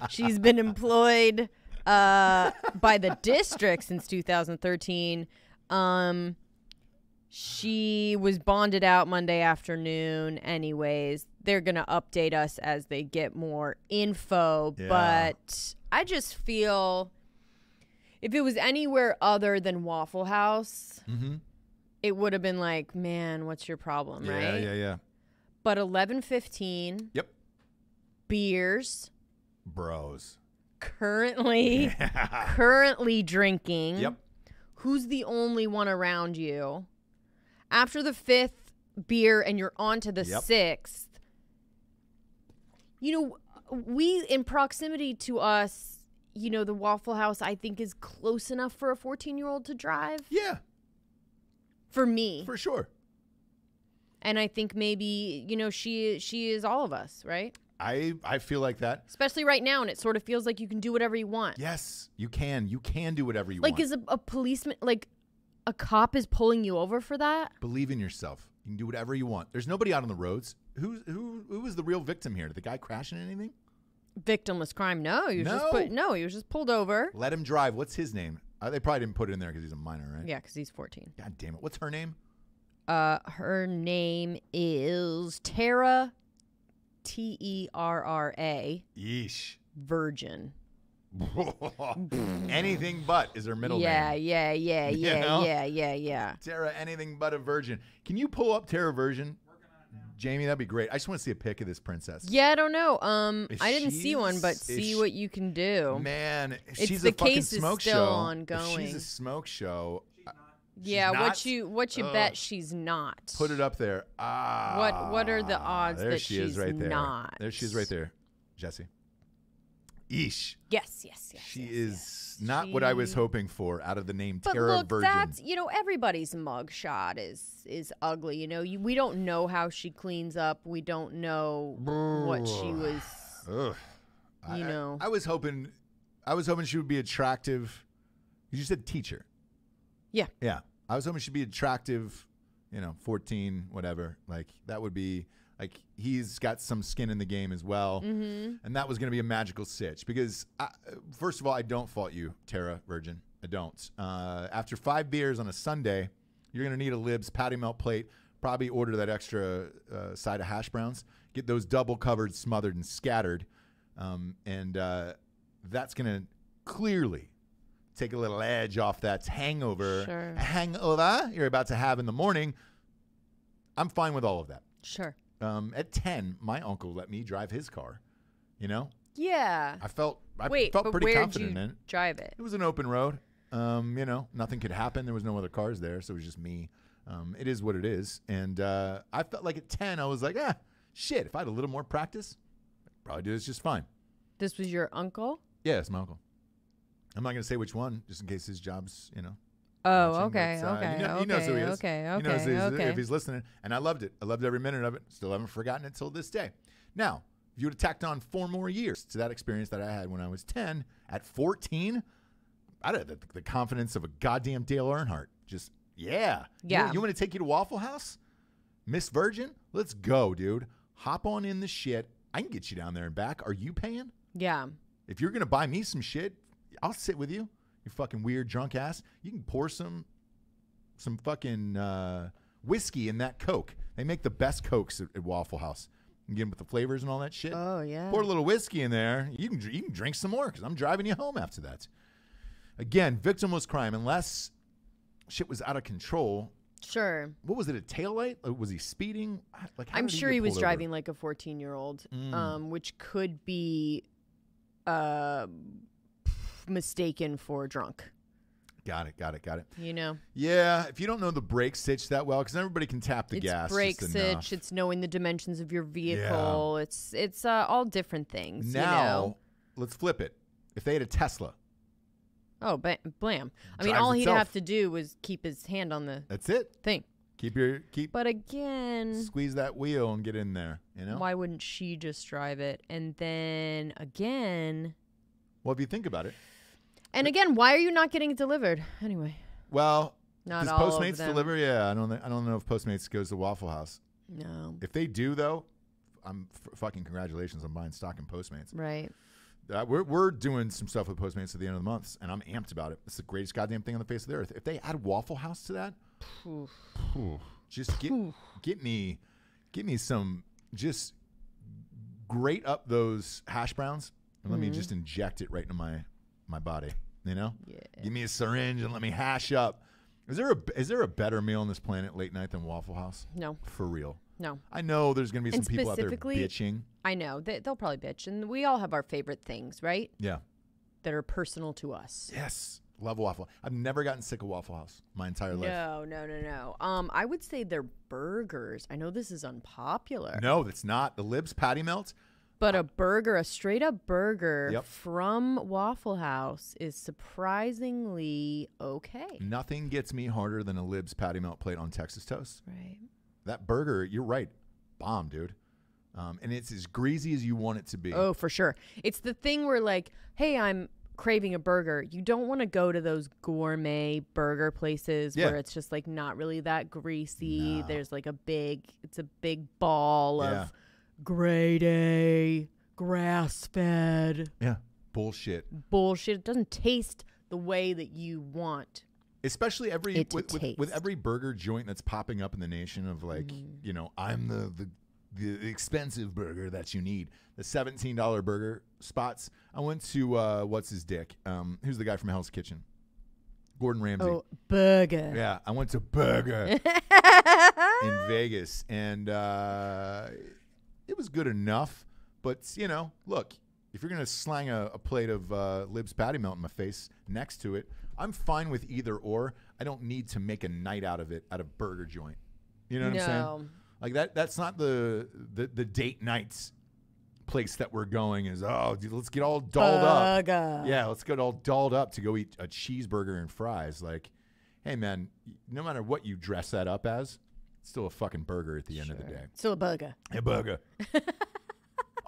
She's been employed by the district since 2013. She was bonded out Monday afternoon anyways. They're going to update us as they get more info. Yeah. But I just feel if it was anywhere other than Waffle House, it would have been like, man, what's your problem, right? Yeah. But 11:15. Yep. Beers. Bros. Currently drinking. Yep. Who's the only one around you? After the 5th beer and you're on to the 6th. You know, we in proximity to us, you know, the Waffle House I think is close enough for a 14-year-old to drive. Yeah. For me. For sure. And I think maybe, you know, she is all of us, right? I feel like that. Especially right now, and it sort of feels like you can do whatever you want. Yes, you can. You can do whatever you want. Like, is a policeman, like, a cop is pulling you over for that? Believe in yourself. You can do whatever you want. There's nobody out on the roads. Who was the real victim here? Did the guy crash into anything? Victimless crime. No, he was just pulled over. Let him drive. What's his name? They probably didn't put it in there because he's a minor, right? Yeah, because he's 14. God damn it. What's her name? Her name is Tara, Terra. Yeesh. Virgin. Anything but is her middle name. Yeah. Tara, anything but a virgin. Can you pull up Tara Virgin? Jamie, that'd be great. I just want to see a pic of this princess. Yeah, I don't know. I didn't see one, but see what you can do. Man, she's a fucking smoke show. Ongoing. If she's a smoke show. Yeah, what you bet she's not? Put it up there. What are the odds that she's not? There she is right there. Jessie. Eesh. Yes. She is not what I was hoping for out of the name Tara Virgin. That's, you know, everybody's mugshot is ugly. You know, we don't know how she cleans up. We don't know what she was. You know, I was hoping she would be attractive. You said teacher. Yeah. I was hoping she'd be attractive, you know, 14, whatever. Like, that would be, like, he's got some skin in the game as well. Mm-hmm. And that was going to be a magical sitch. Because, first of all, I don't fault you, Tara Virgin. I don't. After 5 beers on a Sunday, you're going to need a Libs patty melt plate. Probably order that extra side of hash browns. Get those double covered, smothered, and scattered. And that's going to clearly take a little edge off that hangover you're about to have in the morning. I'm fine with all of that. Sure. At 10, my uncle let me drive his car, you know? Yeah. I felt pretty confident in it. Drive it? It was an open road. You know, nothing could happen. There was no other cars there, so it was just me. It is what it is. And I felt like at 10, I was like, shit, if I had a little more practice, I'd probably do this just fine. This was your uncle? Yeah, it's my uncle. I'm not going to say which one, just in case his job's, you know. Oh, watching, okay, but, okay, he knows who he is. Okay. He knows if he's listening. And I loved it. I loved every minute of it. Still haven't forgotten it till this day. Now, if you would have tacked on 4 more years to that experience that I had when I was 10, at 14, I'd have the confidence of a goddamn Dale Earnhardt. Just, yeah. You want to take you to Waffle House? Miss Virgin? Let's go, dude. Hop on in the shit. I can get you down there and back. Are you paying? Yeah. If you're going to buy me some shit, I'll sit with you. You fucking weird drunk ass. You can pour some fucking whiskey in that Coke. They make the best Cokes at Waffle House. You get them with the flavors and all that shit. Oh, yeah. Pour a little whiskey in there. You can drink some more because I'm driving you home after that. Again, victimless crime. Unless shit was out of control. Sure. What was it, a taillight? Was he speeding? Like, I'm sure he was driving like a 14-year-old, which could be mistaken for drunk. Got it. You know? Yeah, if you don't know the brake stitch that well, because everybody can tap the gas. It's brake stitch. It's knowing the dimensions of your vehicle. Yeah. It's all different things. Now, let's flip it. If they had a Tesla. Oh, blam. I mean, all he'd have to do was keep his hand on the That's it. Thing. But again, squeeze that wheel and get in there, you know? Why wouldn't she just drive it? And then again, well, if you think about it. And again, why are you not getting it delivered? Anyway. Well, not does all Postmates deliver? Yeah, I don't know if Postmates goes to Waffle House. No. If they do though, fucking congratulations on buying stock in Postmates. Right. We're doing some stuff with Postmates at the end of the month, and I'm amped about it. It's the greatest goddamn thing on the face of the earth. If they add Waffle House to that, just get me some, just grate up those hash browns and let me just inject it right into my body. You know, give me a syringe and let me hash up. Is there a better meal on this planet late night than Waffle House? No, for real. No. I know there's going to be some people out there bitching. I know. They'll probably bitch. And we all have our favorite things, right? Yeah. That are personal to us. Yes. Love Waffle. I've never gotten sick of Waffle House my entire life. No. I would say their burgers. I know this is unpopular. No, it's not. The Libs Patty Melt. But a straight up burger from Waffle House is surprisingly okay. Nothing gets me harder than a Libs Patty Melt plate on Texas toast. Right. That burger, you're right. Bomb, dude. And it's as greasy as you want it to be. Oh, for sure. It's the thing where like, hey, I'm craving a burger. You don't want to go to those gourmet burger places where it's just like not really that greasy. No. There's like it's a big ball of grade A, grass-fed. Yeah, bullshit. It doesn't taste the way that you want. Especially with every burger joint that's popping up in the nation of like, you know, I'm the expensive burger that you need. The $17 burger spots. I went to what's his dick? Who's the guy from Hell's Kitchen? Gordon Ramsay. Oh, Burger. Yeah, I went to Burger in Vegas, and it was good enough. But you know, look, if you're gonna slang a plate of Libs Patty Melt in my face next to it, I'm fine with either or. I don't need to make a night out of it at a burger joint. You know what I'm saying? Like that's not the date nights place that we're going is, oh, dude, let's get all dolled up. Yeah, let's get all dolled up to go eat a cheeseburger and fries. Like, hey, man, no matter what you dress that up as, it's still a fucking burger at the end of the day. Still a burger. A burger.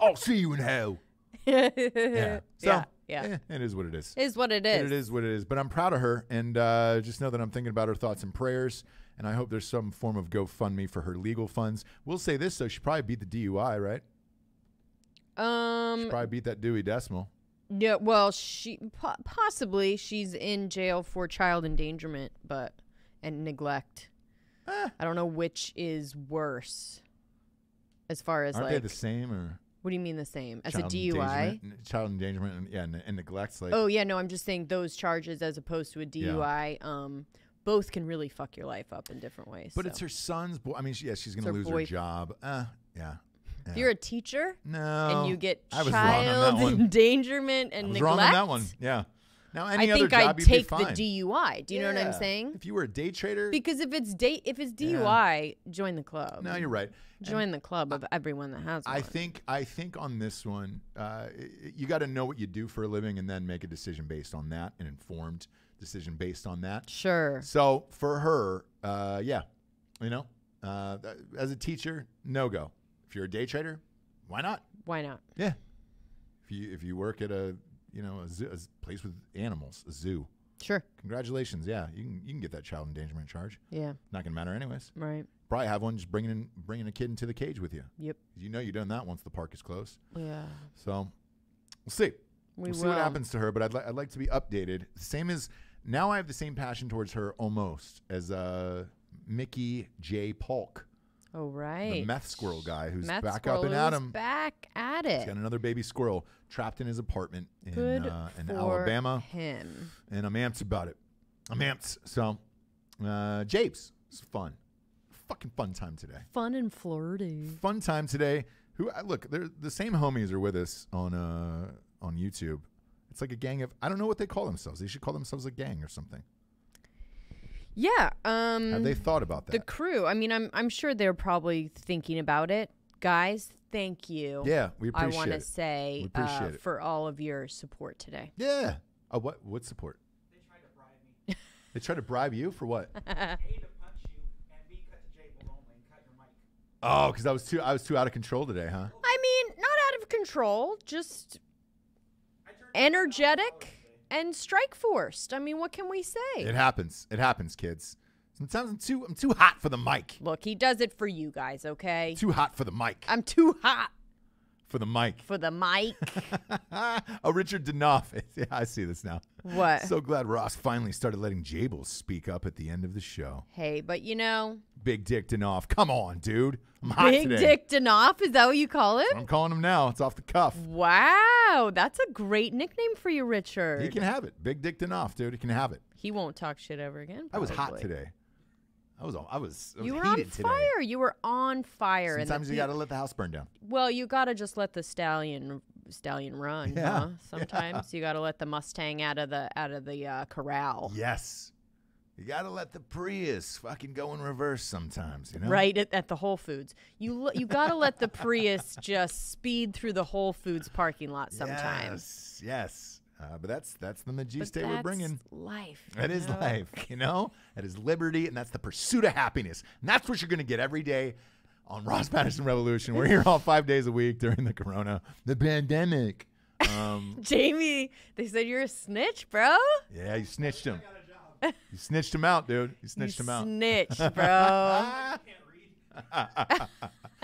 I'll see you in hell. Yeah. So, it is what it is. It is what it is. It is what it is. But I'm proud of her, and just know that I'm thinking about her thoughts and prayers, and I hope there's some form of GoFundMe for her legal funds. We'll say this, though. She probably beat the DUI, right? She probably beat that Dewey Decimal. Yeah, well, she possibly. She's in jail for child endangerment and neglect. I don't know which is worse as far as Aren't they the same, or... What do you mean the same? As a DUI? Child endangerment and neglect's like... Oh, yeah, no, I'm just saying those charges as opposed to a DUI, both can really fuck your life up in different ways. But it's her son's boy. I mean, she's going to lose her job. Yeah. If you're a teacher and you get child endangerment and neglect... I was wrong on that one, yeah. Now, any other job, I'd take the DUI. Do you know what I'm saying? If you were a day trader... Because if it's DUI, join the club. No, you're right. Join the club of everyone that has one. I think on this one, you got to know what you do for a living and then make a decision based on that, an informed decision based on that. Sure. So for her, you know, as a teacher, no go. If you're a day trader, why not? Why not? Yeah. If you work at a place with animals, a zoo. Sure. Congratulations. Yeah, you can get that child endangerment charge. Yeah. Not gonna matter anyways. Right. Probably have one just bringing a kid into the cage with you. Yep. You know you're doing that once the park is closed. Yeah. So we'll see. We'll see what happens to her. But I'd like to be updated. Same as now. I have the same passion towards her almost as Mickey J. Polk. Oh, right. The meth squirrel guy who's meth back squirrel up and at him. Back at it. He's got another baby squirrel trapped in his apartment in for Alabama. Him. And I'm amped about it. I'm amped. So, Japes, it's fun. Fucking fun time today. Fun and flirty. Fun time today. Look, the same homies are with us on YouTube. It's like a gang of, I don't know what they call themselves. They should call themselves a gang or something. Yeah. Have they thought about that? The crew. I mean, I'm sure they're probably thinking about it. Guys, thank you. Yeah, we appreciate it. I want to say we appreciate it. For all of your support today. Yeah. What support? They tried to bribe me. They tried to bribe you for what? A, to punch you, and B, cut the J only and cut your mic. Oh, because I was too out of control today, huh? I mean, not out of control, just energetic and strike forced. I mean, what can we say? It happens. It happens, kids. Sometimes I'm too hot for the mic. Look, he does it for you guys, okay? Too hot for the mic. I'm too hot. For the mic. For the mic. Oh, Richard Danoff. Yeah, I see this now. What? So glad Ross finally started letting Jables speak up at the end of the show. Hey, but you know. Big Dick Danoff. Come on, dude. I'm hot Big today. Dick Danoff? Is that what you call him? I'm calling him now. It's off the cuff. Wow. That's a great nickname for you, Richard. He can have it. Big Dick Danoff, dude. He can have it. He won't talk shit ever again. Probably. I was hot today. I was you were on fire. Today. You were on fire. Sometimes you got to let the house burn down. Well, you got to just let the stallion run. Yeah. Huh? Sometimes you got to let the Mustang out of the corral. Yes. You got to let the Prius fucking go in reverse sometimes, you know? Right at the Whole Foods. You got to let the Prius just speed through the Whole Foods parking lot sometimes. Yes. But that's the Magie state we're bringing. Life. That is life, you know? That is liberty, and that's the pursuit of happiness. And that's what you're going to get every day on Ross Patterson Revolution. We're here all 5 days a week during the pandemic. Jamie, they said you're a snitch, bro. Yeah, you snitched him. You snitched him out, dude. You snitched him out. Snitched, bro.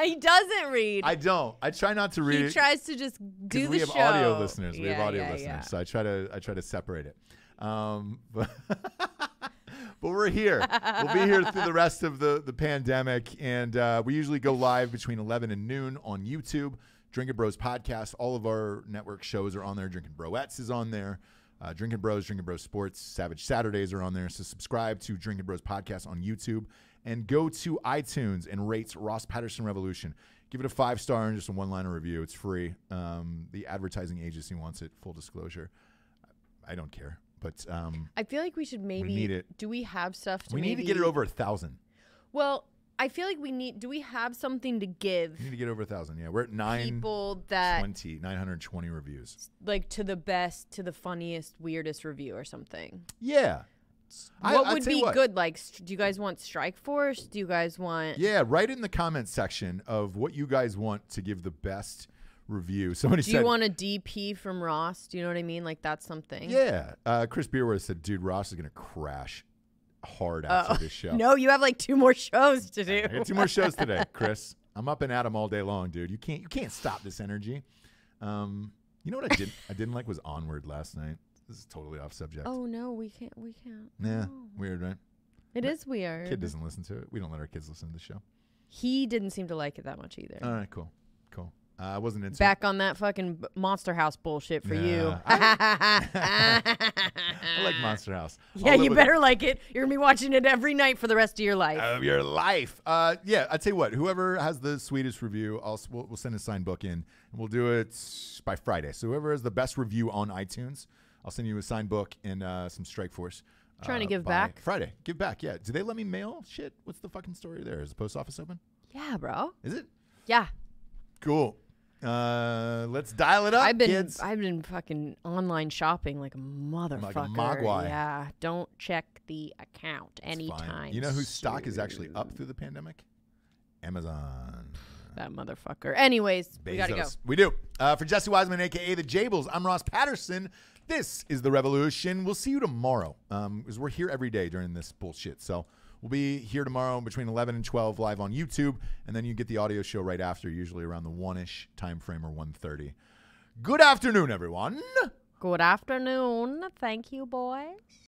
He doesn't read. I don't. I try not to read. He tries to just do the show. We have audio listeners. Yeah, we have audio listeners. Yeah. So I try to separate it. But we're here. We'll be here through the rest of the pandemic. And we usually go live between 11 and noon on YouTube. Drinkin Bros podcast. All of our network shows are on there. Drinkin Broettes is on there. Drinkin Bros, Drinkin Bros Sports, Savage Saturdays are on there. So subscribe to Drinkin Bros podcast on YouTube. And go to iTunes and rate Ross Patterson Revolution. Give it a 5-star and just a one-liner review. It's free. The advertising agency wants it, full disclosure. I don't care. But I feel like we should maybe. We need it. Do we have stuff to We need to get it over 1,000. Well, I feel like do we have something to give? We need to get over 1,000. Yeah, we're at 920 reviews. Like to the funniest, weirdest review or something. Yeah. What would be good? Like, do you guys want Strike Force? Do you guys want? Yeah, write in the comments section of what you guys want to give the best review. Somebody said, do you want a DP from Ross? Do you know what I mean? Like that's something. Yeah. Chris Beerworth said, dude, Ross is going to crash hard after this show. No, you have like 2 more shows to do. I got 2 more shows today, Chris. I'm up and at 'em all day long, dude. You can't stop this energy. You know what I didn't like was Onward last night. This is totally off subject. Oh no, we can't. Yeah, no. Weird, right? It is weird. Kid doesn't listen to it. We don't let our kids listen to the show. He didn't seem to like it that much either. All right, cool. I wasn't into back on that fucking Monster House bullshit for you. I like Monster House. Yeah, you better like it. You're gonna be watching it every night for the rest of your life. Yeah, I'd say what? Whoever has the sweetest review, we'll send a signed book in, and we'll do it by Friday. So whoever has the best review on iTunes, I'll send you a signed book and some Strike Force. Trying to give back? Friday. Give back, yeah. Do they let me mail shit? What's the fucking story there? Is the post office open? Yeah, bro. Is it? Yeah. Cool. Let's dial it up, kids. I've been fucking online shopping like a motherfucker. Like a mogwai. Yeah. Don't check the account anytime. You know whose stock is actually up through the pandemic? Amazon. That motherfucker. Anyways, Bezos. We gotta go. We do. For Jessie Wiseman, a.k.a. The Jables, I'm Ross Patterson. This is The Revolution. We'll see you tomorrow because we're here every day during this bullshit. So we'll be here tomorrow between 11 and 12 live on YouTube, and then you get the audio show right after, usually around the 1-ish time frame or 1:30. Good afternoon, everyone. Good afternoon. Thank you, boys.